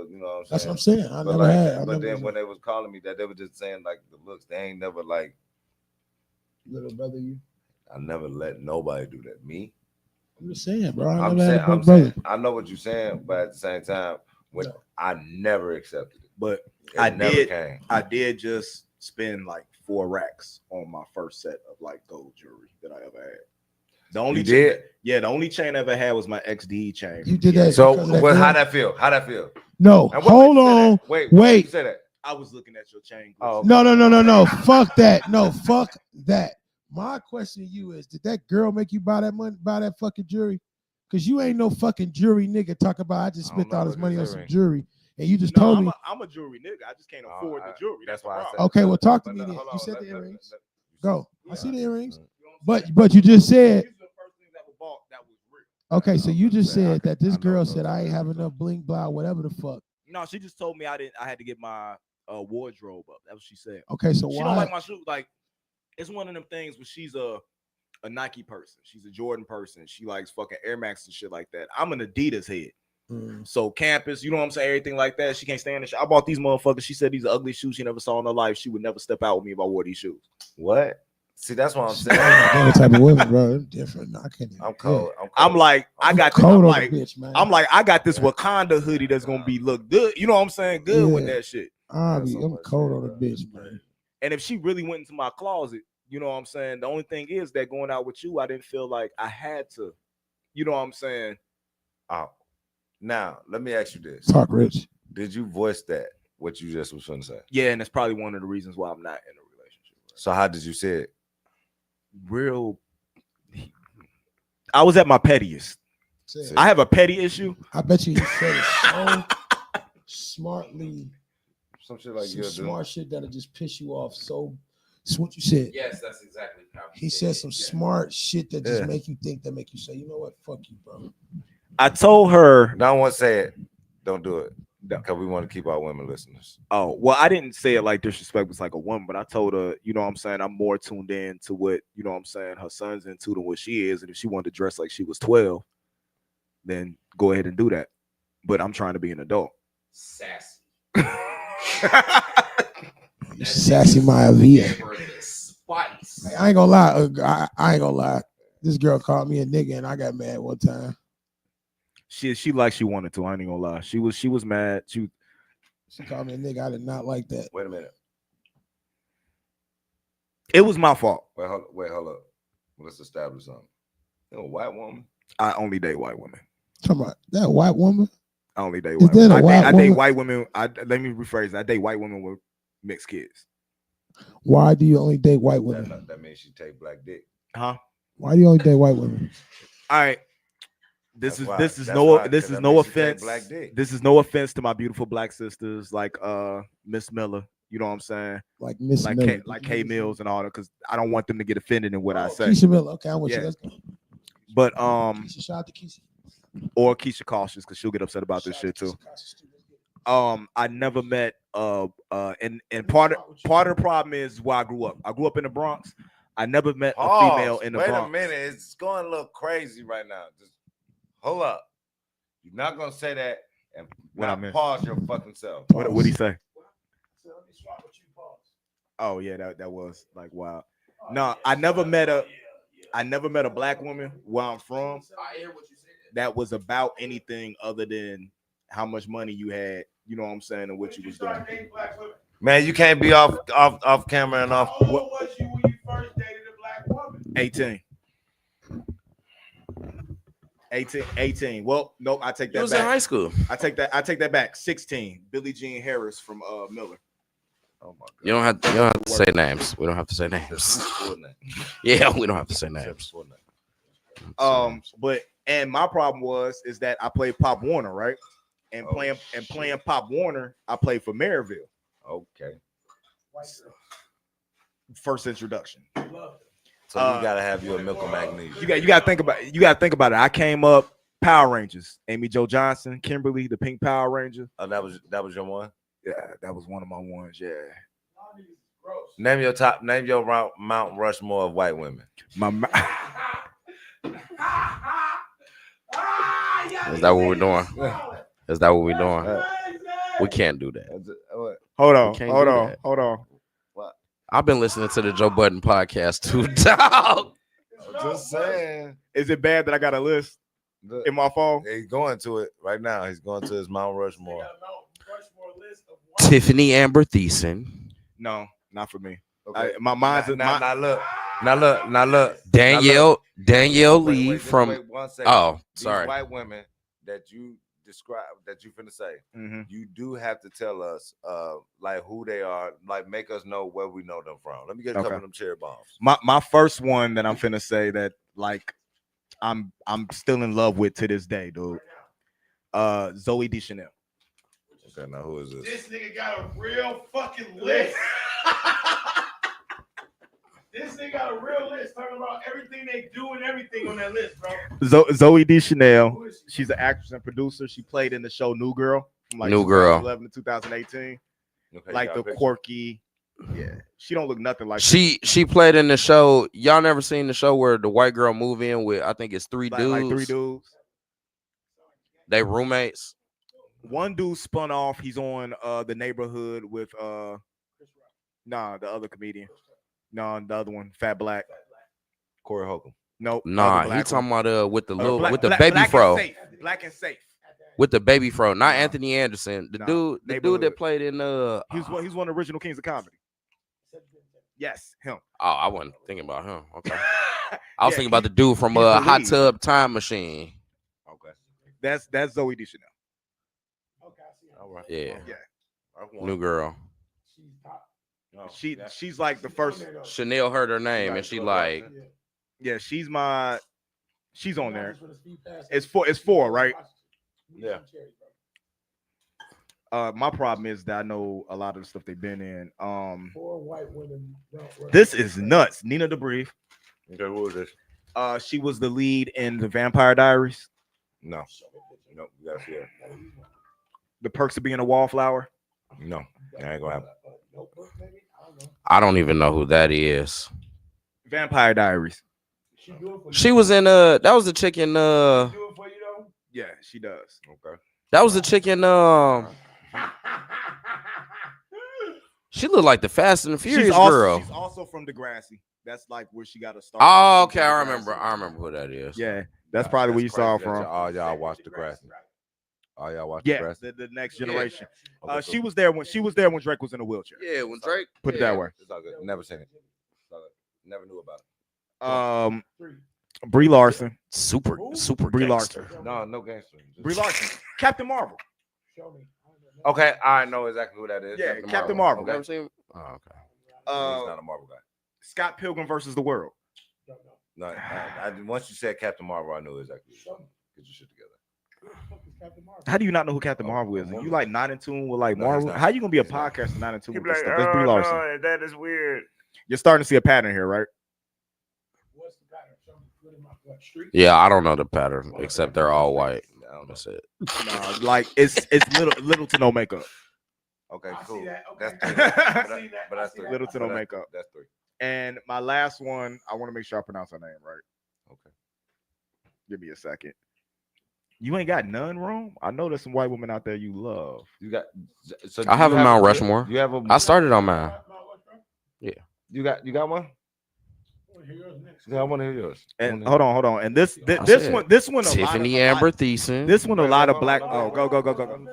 you know what I'm saying? That's what I'm saying. I But never like, had. but then when they was calling me that, they were just saying like the looks. They ain't never like. little brother, you. I never let nobody do that. Me. I'm just saying, bro. I I'm never saying, had a I'm big brother. saying, I know what you're saying, but at the same time, when No. I never accepted it, but it I never did. came. I did just spend like 4 racks on my first set of like gold jewelry that I ever had. The only You did? the only chain I ever had was my XDE chain. You did that. So, because of that well, girl? how that feel? How that feel? No, And what hold made you say on. that? Wait, Wait. You say that? I was looking at your chain. Oh, No. Fuck that. No, fuck that. My question to you is, did that girl make you buy that money, buy that fucking jewelry? Because you ain't no fucking jewelry nigga talk about I just I don't spent know all this what money on this some is. jewelry. And you just No, told me. I'm a jewelry nigga. I just can't Oh, afford the jewelry. That's the why I problem. said. Okay, well, talk to But me no, then. hold You on, said let- the let- earrings. let- Go. Yeah. I see the earrings. You know what I'm saying? But you just said, These are the first things that were bought that was real. okay, so you just saying, I said that can- this I know girl those said I ain't earrings have are- enough bling blah, whatever the fuck. No, she just told me I had to get my wardrobe up. That's what she said. Okay, so She why? don't like my shoes. Like it's one of them things where she's a Nike person. She's a Jordan person. She likes fucking Air Max and shit like that. I'm an Adidas head. Mm. So campus, you know what I'm saying? Everything like that. She can't stand it. I bought these motherfuckers. She said these are ugly shoes she never saw in her life. She would never step out with me if I wore these shoes. What? See, that's what I'm saying. Different type of women, bro. It's different. I can't even. I'm cold. I'm like, I got Cold I'm on like, the bitch, man. I'm like, I got this Wakanda hoodie that's gonna be look good. You know what I'm saying? Good with Yeah. that shit. I'm so cold much on the shit, bitch, man. And if she really went into my closet, You know what I'm saying? The only thing is that going out with you, I didn't feel like I had to. You know what I'm saying? Oh, now let me ask you this: Talk, Rich. Did you voice that? What you just was trying to say? Yeah, and that's probably one of the reasons why I'm not in a relationship. So how did you say it? Real. I was at my pettiest. I have a petty issue. I bet you said it so smartly. Some shit like Some you smart shit that'll just piss you off. So that's what you said. Yes, that's exactly how He said some smart shit that just Yeah. make you think, that make you say, you know what, fuck you, bro. I told her. Don't want to say it. Don't do it. Because we want to keep our women listeners. Oh, well, I didn't say it like disrespect was like a woman, but I told her, you know what I'm saying, I'm more tuned in to what, you know what I'm saying, her son's into than what she is. And if she wanted to dress like she was 12, then go ahead and do that. But I'm trying to be an adult. Sassy. Sassy Maya Villa. Spice. I ain't gonna lie. I ain't gonna lie. This girl called me a nigga and I got mad one time. She like she wanted to. I ain't gonna lie. She was mad. She called me a nigga. I did not like that. Wait a minute. It was my fault. Wait, hold up. Let's establish something. You know, a white woman. I only date white women. Talking about that white woman. I only date Is white that women. a white I date woman? white women. Let me rephrase. I date white women with mixed kids. Why do you only date white women? That means she take black dick. Huh? Why do you only date white women? All right. This is no offense. Black dick. This is no offense to my beautiful black sisters like Miss Miller. You know what I'm saying? Like Miss Miller. Like K Mills and all that, because I don't want them to get offended in what I say. Keisha Miller. Okay, I'm with Yeah. you. Let's go. But Keisha, shout out to Keisha. or Keisha Cautious, because she'll get upset about this shit too. I never met and part of the problem is where I grew up. I grew up in the Bronx. I never met a female in the Bronx. Wait a minute, it's going a little crazy right now. Just hold up. You're not gonna say that and pause your fucking self. What'd he say? Oh yeah, that was like wow. No, I never met a black woman where I'm from that was about anything other than how much money you had, you know what I'm saying, and what you was doing. Man, you can't be off camera and off. How old was you when you first dated a black woman? 18. Well, nope, I take that You was back. in high school. I take that back. 16. Billie Jean Harris from Miller. Oh my God. You don't have to say names. We don't have to say names. Yeah, we don't have to say names. But my problem is that I played Pop Warner, right? And playing Pop Warner, I played for Maryville. Okay. First introduction. So you gotta have your milk and magnesia. You gotta think about it. I came up Power Rangers. Amy Jo Johnson, Kimberly, the Pink Power Ranger. Oh, that was your one? Yeah, that was one of my ones. Yeah. Name your Mount Rushmore of white women. Is that what we're doing? Is that what we're doing? We can't do that. Hold on. What? I've been listening to the Joe Budden podcast too, dog. I'm just saying. Is it bad that I got a list in my phone? He's going to it right now. He's going to his Mount Rushmore. Tiffany Amber Thiessen. No, not for me. Okay. My mind's now look. Danielle Lee wait, from. wait 1 second. Oh, These sorry. white women that you describe, that you finna say, you do have to tell us, like who they are, like make us know where we know them from. Let me get a couple of them cherry bombs. My first one that I'm finna say that like I'm still in love with to this day, dude. Zoe Deschanel. Okay, now who is this? This nigga got a real fucking list. This nigga got a real list talking about everything they do and everything on that list, bro. Zoe Deschanel. She's an actress and producer. She played in the show New Girl from like New Girl 2011 to 2018. Okay, Like the quirky. Yeah, she don't look nothing like She played in the show. Y'all never seen the show where the white girl move in with, I think it's three dudes. Like 3 dudes. They roommates. One dude spun off. He's on The Neighborhood with the other comedian. No, the other one, Fat Black. Corey Holcomb. Nope. Nah, he talking about with the little Black, with the Black, baby Black fro. And Safe. Black and Safe. With the baby fro, not Nah. Anthony Anderson. The Nah, dude Neighborhood. that played in He's one of the original Kings of Comedy. Yes, him. Oh, I wasn't thinking about him. Okay. I was Yeah, thinking about the dude from he's the Hot lead. Tub Time Machine. Okay. That's Zoe Deschanel. Okay, I see her. All right. Yeah. Yeah. New girl. She's top. No, She's like the first. Chanel heard her name and she like, Yeah, she's on there. For the speed pass. It's four, right? Yeah. My problem is that I know a lot of the stuff they've been in. 4 white women. This is nuts. Nina DeBree. Okay, who is this? She was the lead in the Vampire Diaries. No, you gotta see her. The Perks of Being a Wallflower. No, I ain't gonna happen. Notebook, maybe? I don't know. I don't even know who that is. Vampire Diaries. She do it for She you. was in that was the chicken She do it for you though. Yeah, she does. Okay. that was the chicken she looked like the Fast and the Furious girl. She's also from Degrassi. That's like where she got to start. Oh, okay, I remember who that is. Yeah, that's probably where you saw her from. All y'all watched Degrassi. All y'all watched Yeah, Degrassi. the next generation. Okay, She was there when Drake was in a wheelchair. Yeah, when Drake Put it that way. It's all good. Never seen it. It's all good. Never knew about it. Brie Larson. super Brie gangster. Larson. No gangster. Brie Larson. Captain Marvel. Show me. Okay, I know exactly who that is. Yeah, Captain Marvel. Never seen him? Oh, okay. He's not a Marvel guy. Scott Pilgrim versus the World. No, once you said Captain Marvel, I knew exactly. Get your shit together. How do you not know who Captain Marvel is? You like not in tune with like No, Marvel? he's not. How you gonna be a He's not. podcaster not in tune He'd with be this like, stuff? That's Brie Larson. no, that is weird. You're starting to see a pattern here, right? What's the pattern? Show me. What am I? What street? Yeah, I don't know the pattern except they're all white. That's it. No, like it's little to no makeup. Okay, I cool. see that. Okay. That's I three. see that. But I that's see three. that. Little to no But that's- makeup. That's three. And my last one, I want to make sure I pronounce her name right. Okay. Give me a second. You ain't got none, Rome? I know there's some white women out there you love. You got. So I have you a Mount Rushmore. You have a. I started on mine. You got one. Yeah, I want to hear yours. And hold on. And this said this one, Tiffany a lot, Amber Thiessen. this one, a lot of black. Hold Oh, on, go. hold on.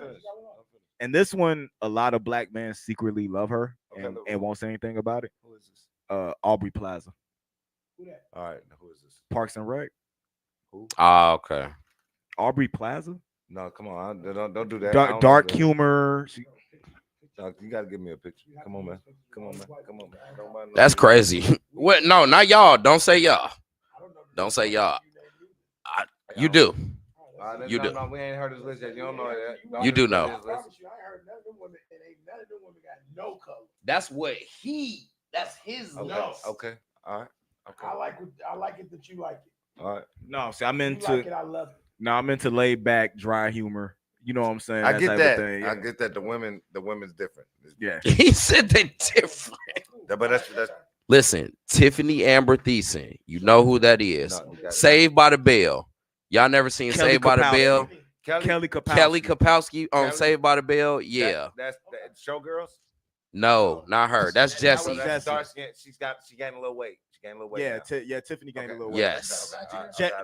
And this one, a lot of black men secretly love her Okay, and won't say anything about it. Who is this? Aubrey Plaza, All right, who is this? Parks and Rec. Who? Oh, okay. Aubrey Plaza, No, come on, don't do that. I dark, don't dark know that. humor. No, you gotta give me a picture. Come on, man. Come on, man. Don't mind That's no- crazy. What? No, not y'all. Don't say y'all. Don't say y'all. You do. You do. No, we ain't heard his list yet. You don't know that. You do know. I promise you, I ain't heard none of them women, and ain't none of them women got no color. That's what that's his Okay. Okay. All right. Okay. I like it that you like it. All right. No, see, I'm You into. like it, I love it. No, I'm into laid back, dry humor. You know what I'm saying? I get type of that. thing, yeah. I get that. The women's different. Yeah. He said they different. But that's Listen, Tiffany Amber Thiessen. You know who that is. no, you got- Saved by the Bell. Y'all never seen Kelly Saved by the Kapowski. Bell? Kelly Kapowski. Kelly Kapowski on Kelly? Saved by the Bell? Yeah. That's Showgirls. No, not her. That's Jessie. Jesse. Dark skin. She gained a little weight. She gained a little weight. Yeah, now. Tiffany gained a Okay. little weight. Yes.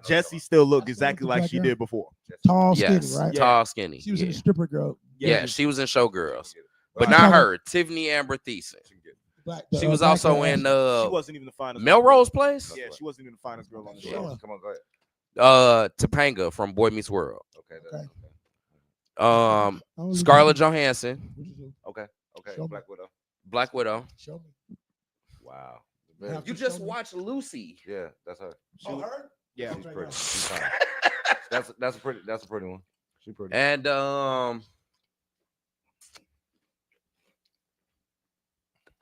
Jesse still looked That's exactly the like black she girl. did before. Tall, Yes. skinny, right? Yeah. Tall, skinny. She was in Yeah. the stripper girl. Yeah, she was in Showgirls. But All not right. her. Tiffany Amber Thiessen. Black, She was also in She wasn't even the finest. Melrose Place. Yeah, she wasn't even the finest girl on the Come show. on, come on, go ahead. Topanga from Boy Meets World. Okay. Okay. Scarlett Johansson, Okay. Show me. Black Widow. Black Widow. Show me. Wow. Yeah. You just watched Lucy. Yeah, that's her. Oh, her? Yeah. She's pretty. She's fine. That's a pretty one. She's pretty. And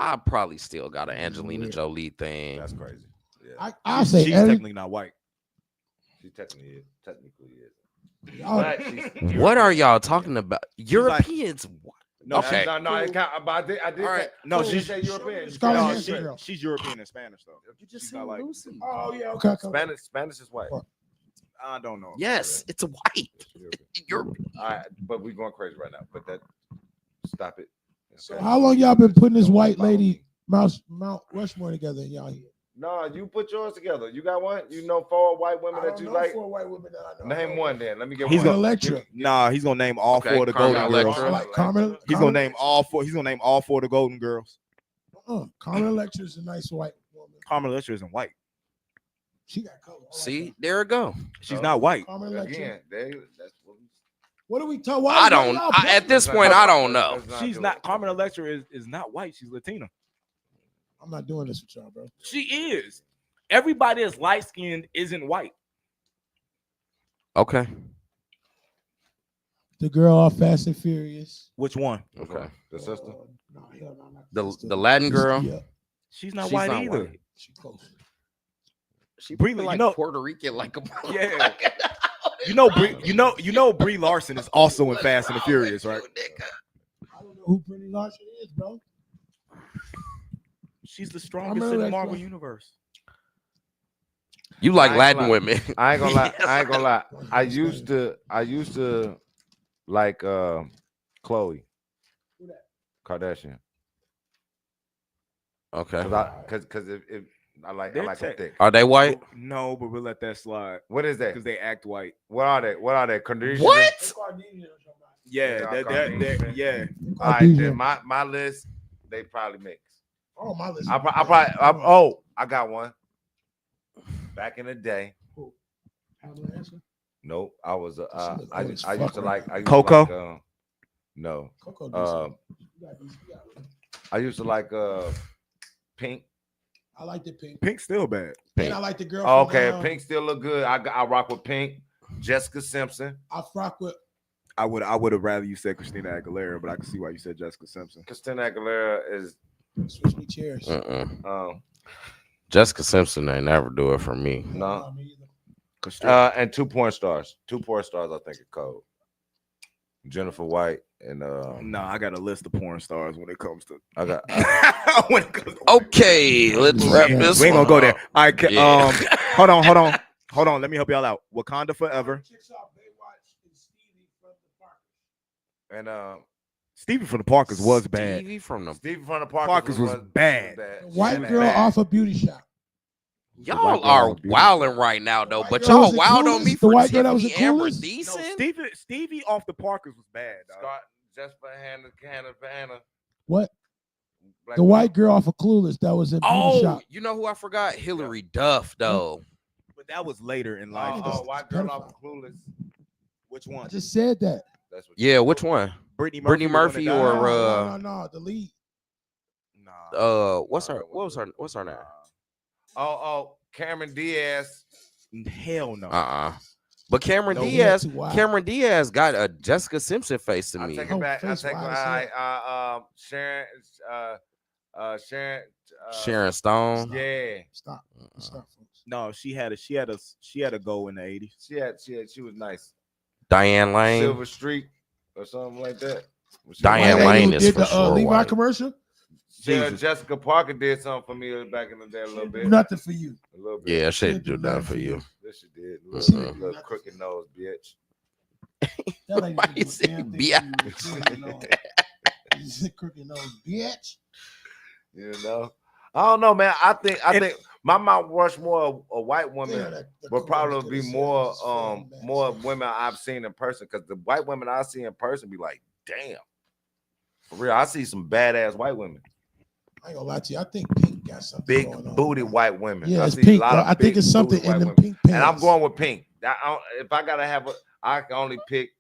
I probably still got an Angelina Weird. Jolie thing. That's crazy. Yeah. I'll say She's Ellie. technically not white. She technically is. Oh, But she's- What are y'all talking about? Europeans. No, Okay. No, I can't. But I did. All right. No, she she's said European. Scarlett no, Johansson girl. she's European and Spanish though. You just She's said not like- Lucy. Oh yeah, okay. Spanish is white. I don't know. Yes, it's a white. You're All right, but we're going crazy right now. But stop it. So how long y'all been putting this white lady Mount Rushmore together in y'all here? No, you put yours together. You got one? You know 4 white women I that don't you know like? 4 white women that I know. Name one then. Let me get He's one. gonna- Electra. Nah, he's gonna name all Okay, 4 of the Carmen Golden Electra. Girls. Like Carmen. He's gonna name all 4. He's gonna name all 4 of the Golden Girls. Carmen Electra is a nice white woman. Carmen Electra isn't white. She got color. See, there it go. She's not white. Carmen Electra. Again, that's What are we talking? I don't. At this point, I don't know. She's not. Carmen Electra is not white. She's Latina. I'm not doing this with y'all, bro. She is. Everybody that's light skinned isn't white. Okay. The girl off Fast and Furious. Which one? Okay. the sister. No, hell no, not the sister. The Latin girl. Yeah, She's not She's white not either. white. she close. She Brie- like you know- Puerto Rican, like a Yeah. Brie Larson is also in Fast and the Furious, right? I don't know who Brittany Larson is, bro. She's the strongest in the Marvel universe. You like I ain't Latin gonna lie. women? I ain't gonna lie. Yes. I ain't gonna lie. I used to like Khloe Who that? Kardashian. Okay. Cause if I like They're her tech. thick. Are they white? No, but we'll let that slide What is that? because they act white. What are they? What are they? Kardashian? What? Yeah, Yeah, they're yeah. All right, then my list, they probably mix. Oh, my list. I got one. Back in the day, nope. I was I used to like Coco? No. Coco. I used to like Pink. I like the Pink. Pink's still bad. And I like the girl. Oh, from, okay, Pink still look good. I rock with Pink. Jessica Simpson. I rock with. I would have rather you said Christina Aguilera, but I can see why you said Jessica Simpson. Christina Aguilera is Switch me chairs. Jessica Simpson ain't never do it for me. no. me either. And 2 porn stars. 2 porn stars, I think, are cold. Jennifer White and No, I got a list of porn stars when it comes to I got when it comes to Okay, let's wrap this. we ain't gonna one go there. up. All right, Yeah. hold on. Let me help y'all out. Wakanda Forever. and Stevie from the Parkers was bad. Stevie from the. Stevie from the Parkers was bad. The white Yeah, girl man. off a beauty shop. Y'all are wilding right now, though. The But white girl y'all was the wild on coolest? me The for white girl that was the Tiffany Amber coolest? Thiessen. No, Stevie off the Parkers was bad. Dog. Scott, just for Hannah. What? Black The white girl off of Clueless that was in beauty Oh, shop. you know who I forgot? Hillary Duff, though. But that was later in life. Oh, white girl off of Clueless. Which I one? just said that. That's what Yeah, which one? Brittany Murphy the one that or, died? no, the lead. Nah. What's her name? Oh, Cameron Diaz. Hell no. But Cameron No, Diaz, too wild. Cameron Diaz got a Jessica Simpson face to I me. take Oh, it back. I face take wise, Sharon. Sharon. Sharon Stone. Yeah, Stop, folks. No, she had a go in the 80s. she was nice. Diane Lane. Silver Streak or something like that. Diane White lady Lane who is did for the sure Levi white. commercial. Jesus. Jessica Parker did something for me back in the day a little bit. Nothing for you. A little bit. Yeah, she She do did that nothing for for you. Yes, she did. She Little, did little nothing. crooked nose, bitch. That lady Why didn't you do a say damn thing bitch? for you. Crooked nose. You said crooked nose, bitch. You know, I don't know, man. I think my Mount Rushmore a white woman Yeah, that- the would Kool-Aid probably could be have said more this film back. more women I've seen in person, because the white women I see in person be like, damn, for real. I see some badass white women, I ain't gonna lie to you. I think Pink got something big going on. booty white women. Yeah, I it's see a Pink. lot of I think big it's something booty in white the women. Pink pants. And I'm going with Pink. If I gotta have I can only pick,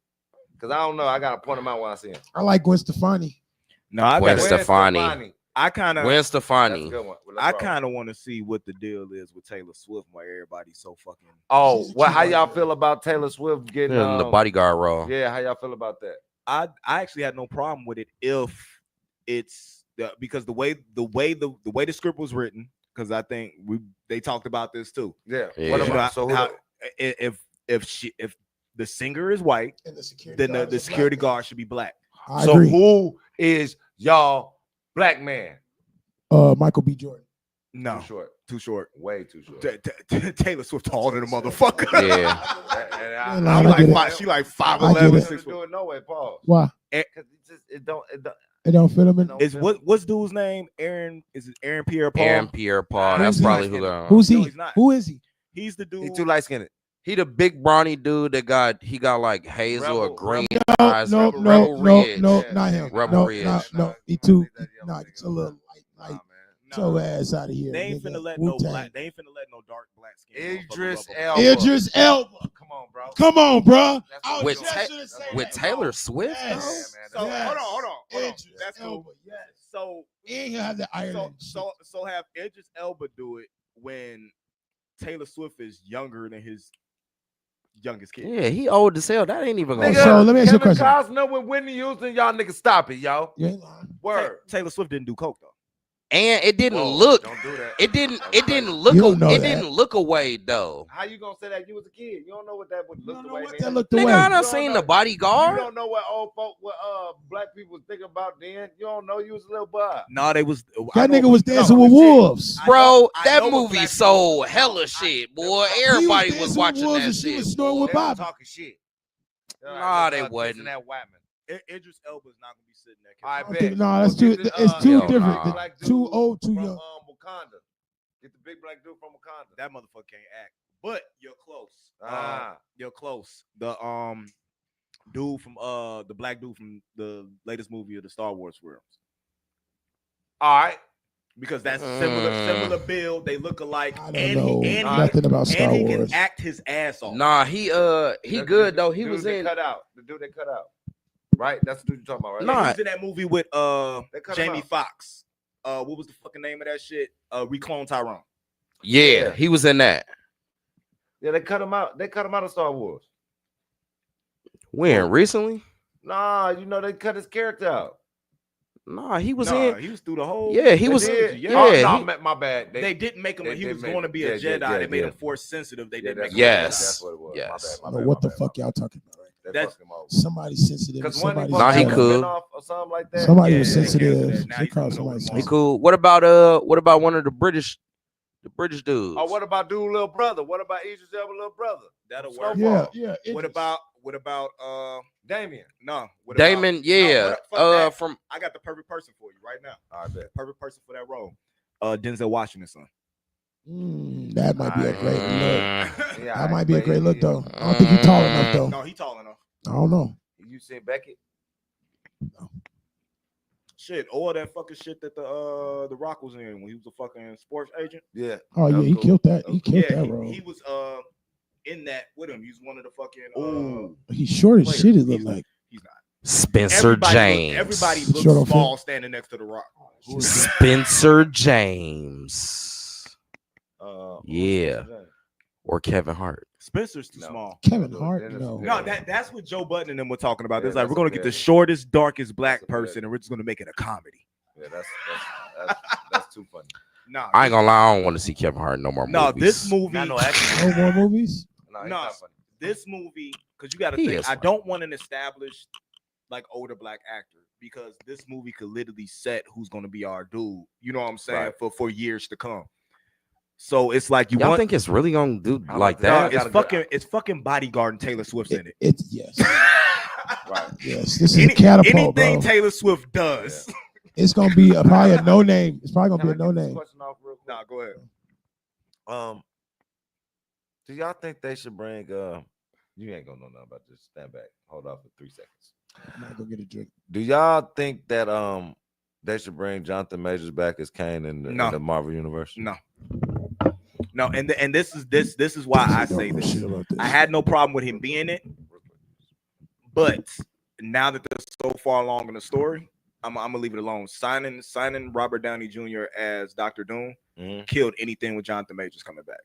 because I don't know. I gotta point them out when I see them. I like Gwen Stefani. No, I Gwen got. Stefani. I kind of. Gwen That's a Stefani. good one. Let's I roll. kind of want to see what the deal is with Taylor Swift, why everybody's so fucking. Oh, She's a well, cute how white y'all girl. feel about Taylor Swift getting In the bodyguard role. Yeah, how y'all feel about that? I actually had no problem with it if it's because the way the script was written, because I think they talked about this too. Yeah. Yeah. What You know, about how if the singer is white, And the security then guard the is a security black man. guard should be black. I so agree. who is y'all black man? Michael B. Jordan. No, Too short. too short. Way too short. Taylor Swift taller than a motherfucker. Yeah. And I She get it. like she like I 5'11", get it. 6 do foot. it no way, Paul. Why? Because it don't It don't fit him in. don't Is feel- what's dude's name? Aaron? Is it Aaron Pierre Paul? Aaron Pierre Paul. That's Who's he? probably who. Who's No, he? he's not. Who is he? He's the dude. He too light skinned. He the big brawny dude that got like hazel or Rebel. green No, eyes. no, Rebel no, Ridge. no, Yeah, not him. Rebel no, Ridge. no, he too. Nah, it's a little light. your ass out of here. They ain't nigga. finna let Wu-Tang. no black. They ain't finna let no dark black skin. Idris motherfucker Elba. Idris Elba. Come on, bro. Come on, bro. That's I what was With just Ta- gonna say with that. Taylor Swift, Yes. So Yeah, man, hold on. Idris That's cool. Elba, yes. So And he'll have the Ireland. so have Idris Elba do it when Taylor Swift is younger than his youngest kid. Yeah, he old as hell. That ain't even gonna. Nigga, So let me ask you a Kevin question. Costner with Whitney Houston, y'all niggas stop it, yo. You ain't lying. Word. Taylor Swift didn't do coke though. And it didn't Whoa, look. Don't do that. It didn't. That's It crazy. didn't look. You don't know It that. didn't look away though. How you gonna say that you was a kid? You don't know what that would You look don't the know way. what then. that looked Nigga, away. I done You don't seen know- the You bodyguard. don't know what old folk, what black people was thinking about then. You don't know you was a little boy. No, they was That nigga was dancing with wolves. Bro, I that know what movie black sold people- hella shit, boy. He Everybody was dancing with watching wolves that and she shit. was snoring with They was Bobby. talking shit. Nah, they kissing wasn't. that white man. Idris Elba's not gonna be sitting there. I I don't bet. think- no, that's Go too. get the, It's too hell different. nah. black Too dude old, too from, young. Wakanda. Get the big black dude from Wakanda. That motherfucker can't act. But you're close. Ah. You're close. The dude from the black dude from the latest movie of the Star Wars films. All right. Because that's similar build. They look alike. I don't And know he nothing about Star and he Wars. can act his ass off. Nah, he good though. He Dude was they in. cut out. The dude they cut out. Right? That's the dude you're talking about, right? Yeah, Nah. he was in that movie with They cut him Jamie out. Foxx. What was the fucking name of that shit? Reclone Tyrone. Yeah, he was in that. Yeah, they cut him out. They cut him out of Star Wars. When recently? Nah, you know they cut his character out. Nah, he was Nah, in. he was through the whole. Yeah, he They was. did? Yeah, Oh, he- no, my bad. They didn't make him. they He was made going to him- be a yeah, Jedi. They made yeah. him force sensitive. They didn't Yeah, make him. Yes. That's what it was. Yes. I don't know what the fuck y'all talking about. Right? They That's- fucked him over. Somebody sensitive. Because when Somebody. Nah, he have a could. spinoff or something like that. Somebody Yeah, was they canceled sensitive. that. Now They he's called coming somebody over He sensitive. cool. What about one of the British dudes? Oh, what about dude little brother? What about Idris Elba little brother? That'll Snowfall. work. Yeah, yeah. What about Damien? no? What Damon? about, Yeah. No, fuck that. From I got the perfect person for you right now. I bet. Perfect person for that role. Denzel Washington's son. That might be a great look. Yeah, That might be a but great look though. I don't think he's tall enough though. No, he tall enough. I don't know. You seen Beckett? Shit, or that fucking shit that the Rock was in when he was a fucking sports agent. Yeah. Oh That yeah, was he cool. killed that. He killed Yeah, that role. he was in that with him. He was one of the fucking. Ooh. He's short as players. shit. It look He's- like. He's not. Spencer James. Everybody Short looks on small standing next to the Rock. Spencer James. Yeah. Or Kevin Hart. Spencer's too No. small. Kevin No, Hart. Dennis- No. No, that's what Joe Budden and them were talking about. Yeah, It's like that's we're gonna a get the bad- shortest, darkest black that's a bad- person, and we're just gonna make it a comedy. Yeah, that's too funny. Nah, I ain't gonna lie. I don't want to see Kevin Hart in no more movies. no, this movie, Not no action. No more movies. No, he's No. not funny. this movie, because you got to He think, is I funny. don't want an established like older black actor because this movie could literally set who's gonna be our dude. You know what I'm saying Right. for years to come. So it's like you Y'all want. think it's really gonna do I like like that? that. It's fucking Bodyguard and Taylor Swift's in it. It's yes, Right. yes. This is a catapult, Anything bro. Taylor Swift does. It's gonna be probably a no name. It's probably gonna Can be I a no get this name. question off real quick? Nah, go ahead. Do y'all think they should bring you ain't gonna know nothing about this. Stand back. Hold off for 3 seconds. I'm gonna go get a drink. Do y'all think that they should bring Jonathan Majors back as Kane in No. the Marvel universe? No. No, and this is why I Don't say know this. shit about this. I had no problem with him being it, but now that they're so far along in the story, I'm gonna leave it alone. Signing Robert Downey Jr. as Dr. Doom Mhm. killed anything with Jonathan Majors coming back.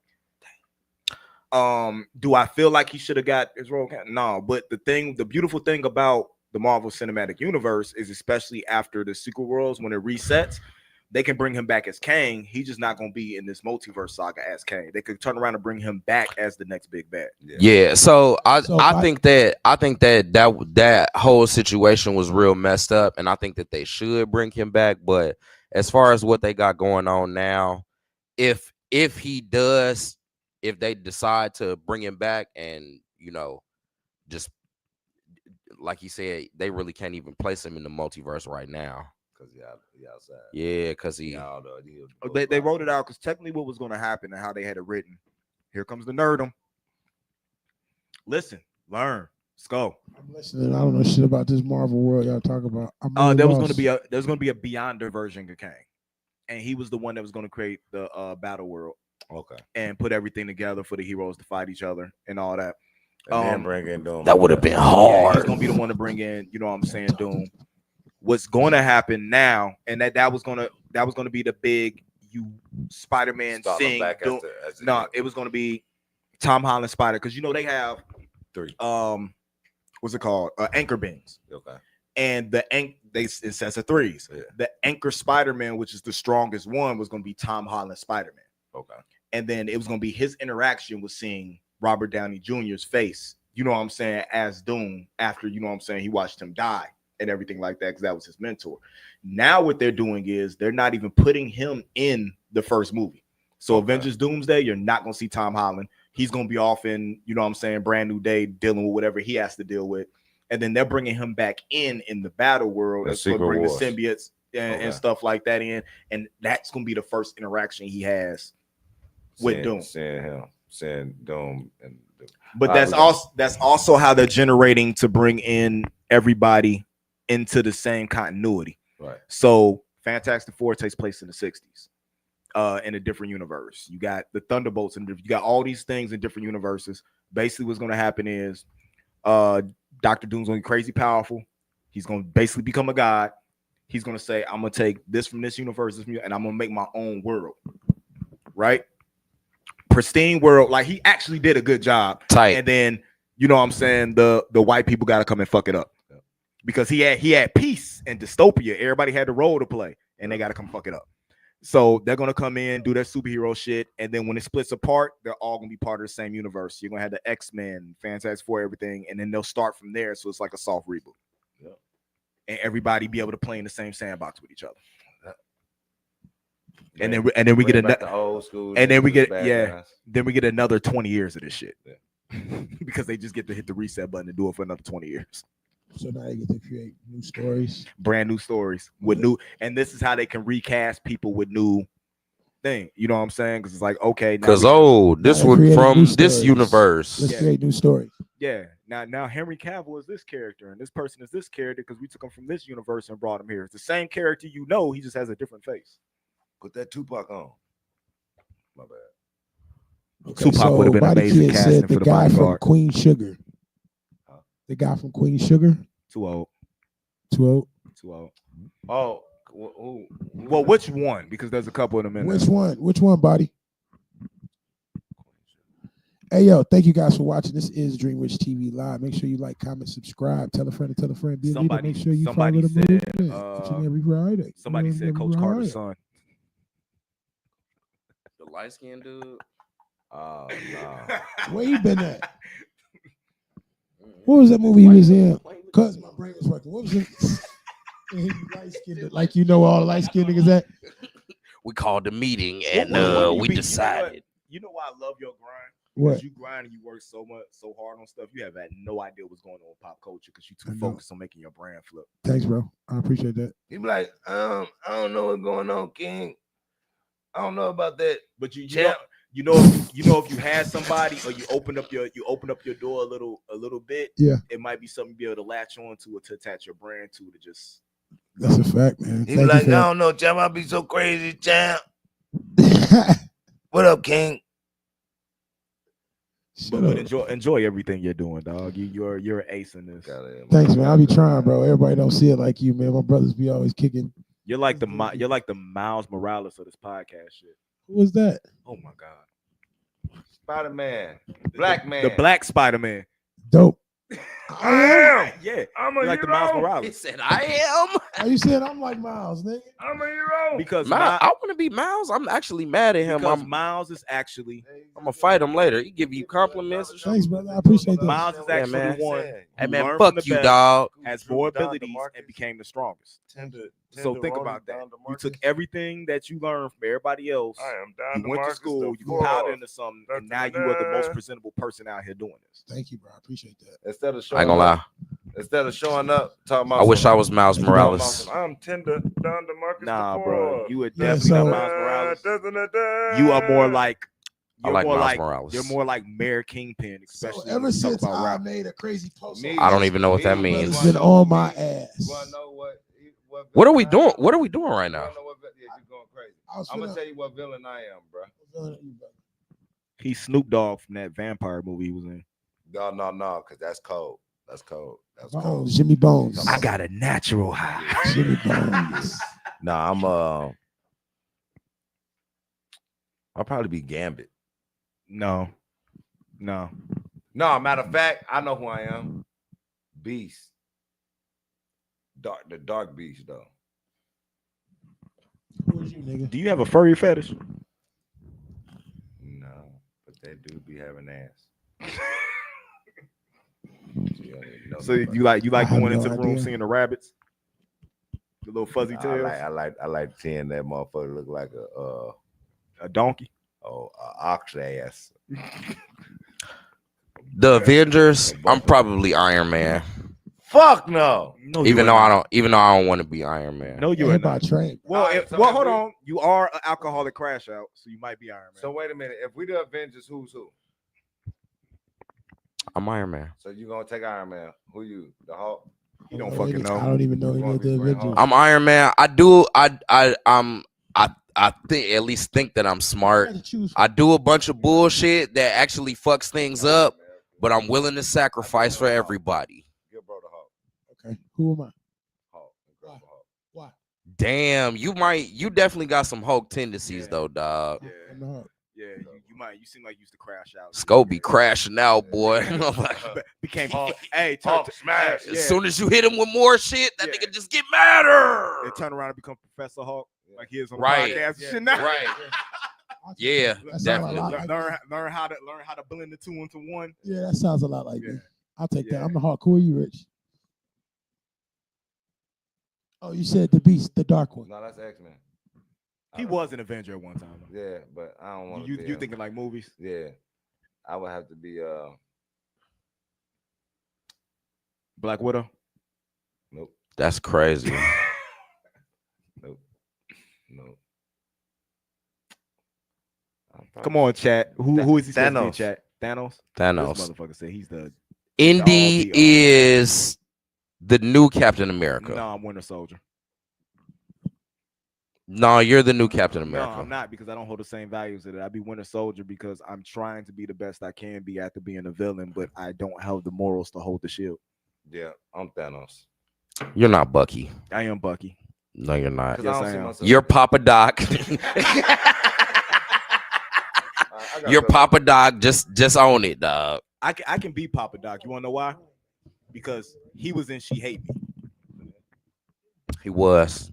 Do I feel like he should have got his role? No, but the beautiful thing about the Marvel Cinematic Universe is, especially after the sequel worlds, when it resets, they can bring him back as Kang. He's just not gonna be in this multiverse saga as Kang. They could turn around and bring him back as the next big bad. Yeah, so I So think that whole situation was real messed up, and I think that they should bring him back. But as far as what they got going on now, if they decide to bring him back, and just like he said, they really can't even place him in the multiverse right now. Because he outside. Yeah, because he. Y'all know, They wrote it out because technically what was going to happen and how they had it written. Here comes the nerdum. Listen, learn, let's go. I'm listening. I don't know shit about this Marvel world y'all talk about. I'm really There's lost. gonna be a Beyonder version of Kang. and he was the one that was going to create the battle world. Okay. And put everything together for the heroes to fight each other and all that. And then bring in Doom. That would have been Yeah, hard. he's gonna be the one to bring in, you know what I'm saying, Doom. What's going to happen now, and that was gonna be the big Spider-Man thing. It was gonna be Tom Holland Spider, because you know they have 3. What's it called? Anchor beams. Okay. And it says a 3s. Yeah. The Anchor Spider-Man, which is the strongest one, was gonna be Tom Holland Spider-Man. Okay. And then it was going to be his interaction with seeing Robert Downey Jr.'s face, you know what I'm saying, as Doom after, you know what I'm saying, he watched him die and everything like that, because that was his mentor. Now what they're doing is they're not even putting him in the first movie. So Avengers Doomsday, you're not going to see Tom Holland. He's going to be off in, you know what I'm saying, Brand New Day, dealing with whatever he has to deal with. And then they're bringing him back in the battle world. That's going to bring the symbiotes and stuff like that in. And that's going to be the first interaction he has with Doom. Seeing Doom, but that's also how they're generating to bring in everybody into the same continuity. Right. So Fantastic Four takes place in the 60s, in a different universe. You got the Thunderbolts, and you got all these things in different universes. Basically, what's going to happen is, Dr. Doom's going to be crazy powerful. He's going to basically become a god. He's going to say, "I'm going to take this from this universe, and I'm going to make my own world." Right. Pristine world, like he actually did a good job. Tight. And then, you know what I'm saying, the white people got to come and fuck it up, because he had peace and dystopia. Everybody had a role to play, and they got to come fuck it up. So they're gonna come in, do their superhero shit, and then when it splits apart, they're all gonna be part of the same universe. You're gonna have the X-Men, Fantastic Four, everything, and then they'll start from there. So it's like a soft reboot, and everybody be able to play in the same sandbox with each other. And then we get another old school, and then we get then we get another 20 years of this shit, because they just get to hit the reset button and do it for another 20 years. So now they get to create new stories, brand new stories with new, and this is how they can recast people with new thing. You know what I'm saying? Because it's like, okay, because this one from this universe. Let's create new stories. Yeah. Now Henry Cavill is this character, and this person is this character, because we took him from this universe and brought him here. It's the same character, you know, he just has a different face. Put that Tupac on. My bad. Okay, Tupac would have been amazing casting for the guy Bodyguard. From Queen Sugar. The guy from Queen Sugar. Too old. Oh, well, which one? Because there's a couple of them in Which there. one? Which one, Body? Hey, yo, thank you guys for watching. This is Dream Rich TV Live. Make sure you like, comment, subscribe, tell a friend, be a leader. Make sure you follow the movement. Every Friday. Somebody said Coach Carter's son. The light-skinned dude. Oh, no. Where you been at? What was that movie he was in? Cause my brain was working. What was it? Light-skinned, like you know all light-skinned niggas at? We called the meeting and we decided. You know why I love your grind? What? You grind and you work so hard on stuff. You have had no idea what's going on with pop culture, because you're too focused on making your brand flip. Thanks, bro. I appreciate that. He be like, I don't know what's going on, King. I don't know about that. But you know if you had somebody, or you open up your door a little bit, it might be something you be able to latch on to, or to attach your brand to just. That's a fact, man. He be like, I don't know, champ. I be so crazy, champ. What up, King? But enjoy everything you're doing, dog. You're an ace in this. Thanks, man. I'll be trying, bro. Everybody don't see it like you, man. My brothers be always kicking. You're like the Miles Morales of this podcast shit. Who was that? Oh my God. Spider-Man. Black man. The Black Spider-Man. Dope. I am. Yeah. I'm a like the hero. Miles Morales. He said, I am. Are you saying I'm like Miles, nigga? I'm a hero. Because I want to be Miles. I'm actually mad at him. Miles is actually. I'm gonna fight him later. He give you compliments. Or Thanks, brother. I appreciate that. Miles is actually the one. Hey man, fuck you, dog. Has more abilities and became the strongest. So think about that. You took everything that you learned from everybody else. You went to school. You compiled into something, and now you are the most presentable person out here doing this. Thank you, bro. I appreciate that. Instead of showing I ain't gonna lie. Instead of showing up, talking about. I wish I was Miles Morales. I'm tender down to Marcus. Nah, bro. You are definitely not Miles Morales. You are more like. I like Miles Morales. You're more like Mayor Kingpin, especially. So ever since I made a crazy post, I don't even know what that means. It's been on my ass. What are we doing? What are we doing right now? You're going crazy. I'm gonna tell you what villain I am, bro. He's Snoop Dogg from that vampire movie he was in. No, because that's cold. That's cold. That's Bones, cold. Jimmy Bones. I got a natural high. Jimmy Bones. Nah, I'll probably be Gambit. No. Matter of fact, I know who I am. Beast. The dark beast, though. Who is you, nigga? Do you have a furry fetish? No, but they do be having ass. So you like going into the room idea. seeing the rabbits, the little fuzzy tails. I like seeing that motherfucker look like a donkey. Ox ass. The Avengers. I'm probably Iron Man. Fuck no. Even though I don't want to be Iron Man. No, you are not. Train. Well, hold on. You are an alcoholic crash out, so you might be Iron Man. So wait a minute. If we the Avengers, who's who? I'm Iron Man. So you gonna take Iron Man? Who you? The Hulk? You don't fucking know. I don't even know any of the Avengers. I'm Iron Man. I think that I'm smart. I do a bunch of bullshit that actually fucks things up, but I'm willing to sacrifice for everybody. Give bro the Hulk. Okay, who am I? Hulk. Why? Damn, you definitely got some Hulk tendencies though, dog. Yeah, you seem like you used to crash out. Scope be crashing out, boy. Became Hulk. Hulk Smash. As soon as you hit him with more shit, that nigga just get madder. And turn around and become Professor Hulk, like he is on the Right. podcast. Shit now. Right. Yeah, That sounds definitely. a lot like Learn how to blend the two into one. Yeah, that sounds a lot like Yeah. me. I'll take that. Yeah. I'm the Hawk. Who are you, Rich? Oh, you said the Beast, the Dark one. No, that's X-Men. He was an Avenger at one time. Yeah, but I don't want to. You thinking like movies? Yeah, I would have to be Black Widow? Nope. That's crazy. Nope. Come on, chat. Who is he supposed to be in Thanos. chat? Thanos? Thanos. This motherfucker said he's the Indy is the new Captain America. No, I'm Winter Soldier. No, you're the new Captain No, America. I'm not, because I don't hold the same values that I'd be Winter Soldier because I'm trying to be the best I can be after being a villain, but I don't have the morals to hold the shield. Yeah, I'm Thanos. You're not Bucky. I am Bucky. No, you're not. Yes, I am. You're Papa Doc. You're Papa Doc. Just own it, dog. I can be Papa Doc. You want to know why? Because he was in She Hate Me. He was.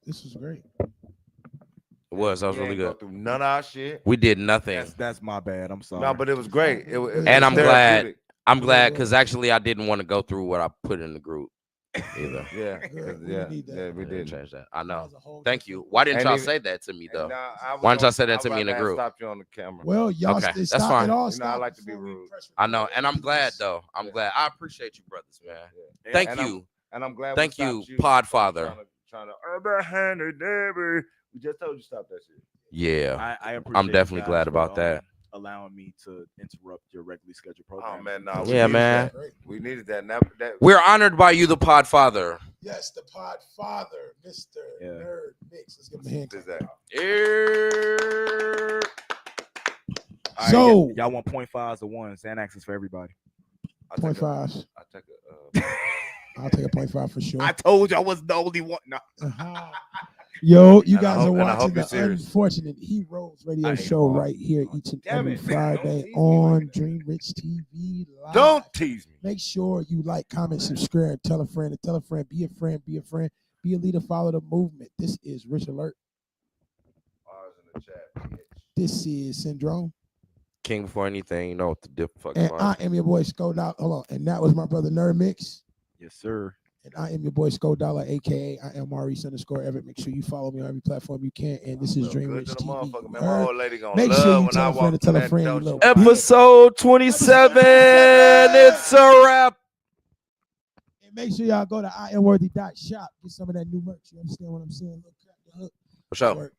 This was great. It was. That was really good. Through none of our shit. We did nothing. That's my bad. I'm sorry. No, but it was great. It was And I'm glad. therapeutic. I'm glad because actually I didn't want to go through what I put in the group either. Yeah, need that. we did. Change that. I know. That was a whole Thank different- you. Why didn't And y'all even- say that to me though? Why Why don't y'all say that to me in the group? Stop you on the camera. Well, y'all Okay, it that's stopped- fine. It all I stopped like to be before we rude. pressed I know, record. and I'm glad though. I'm glad. I appreciate you, brothers, man. Yeah. Thank And you. I'm glad. Thank we you, stopped Podfather. Trying to underhanded never. We just told you stop that shit. Yeah, I appreciate I'm you definitely guys glad for, about that. allowing me to interrupt your regularly scheduled program. Oh man, no. Yeah, man. We needed that. That We're honored by you, the Podfather. Yes, the Pod Father, Mr. Yeah. Nerd Mix. Let's give him a hand. is that. All right, So- y'all want 0.5s or 1s? Xanax is for everybody. I Point take a, five. I take a. I'll take a 0.5 for sure. I told you I wasn't the only one. No. Uh-huh. Yo, you And I guys hope- are and I hope watching you're the serious. Unfortunate Heroes radio I hate show them all. right here each and Damn every it. Friday Don't tease me on like that. Dream Rich TV Live. Don't tease me. Make sure you like, comment, subscribe, tell a friend, and tell a friend. Be a friend, be a friend, be a leader, follow the movement. This is Rich Alert. Ours in the chat. bitch. This is Syndrome. King before anything, you know what the dip fuck And I was. am your boy Sko Dollar. Hold on. And that was my brother Nerd Mix. Yes, sir. And I am your boy Sko Dollar, aka I am Maurice_Everett. Make sure you follow me on every platform you can. And this is Feel Dream good Rich to the TV. motherfucker, man. You My heard? old lady gonna Make love sure you when tell I a friend walk to tell a that friend you door. love. Episode 27. It's a wrap. And make sure y'all go to IamWorthy.shop. Get some of that new merch. You understand what I'm saying? Look, crack the hook. For sure. Work.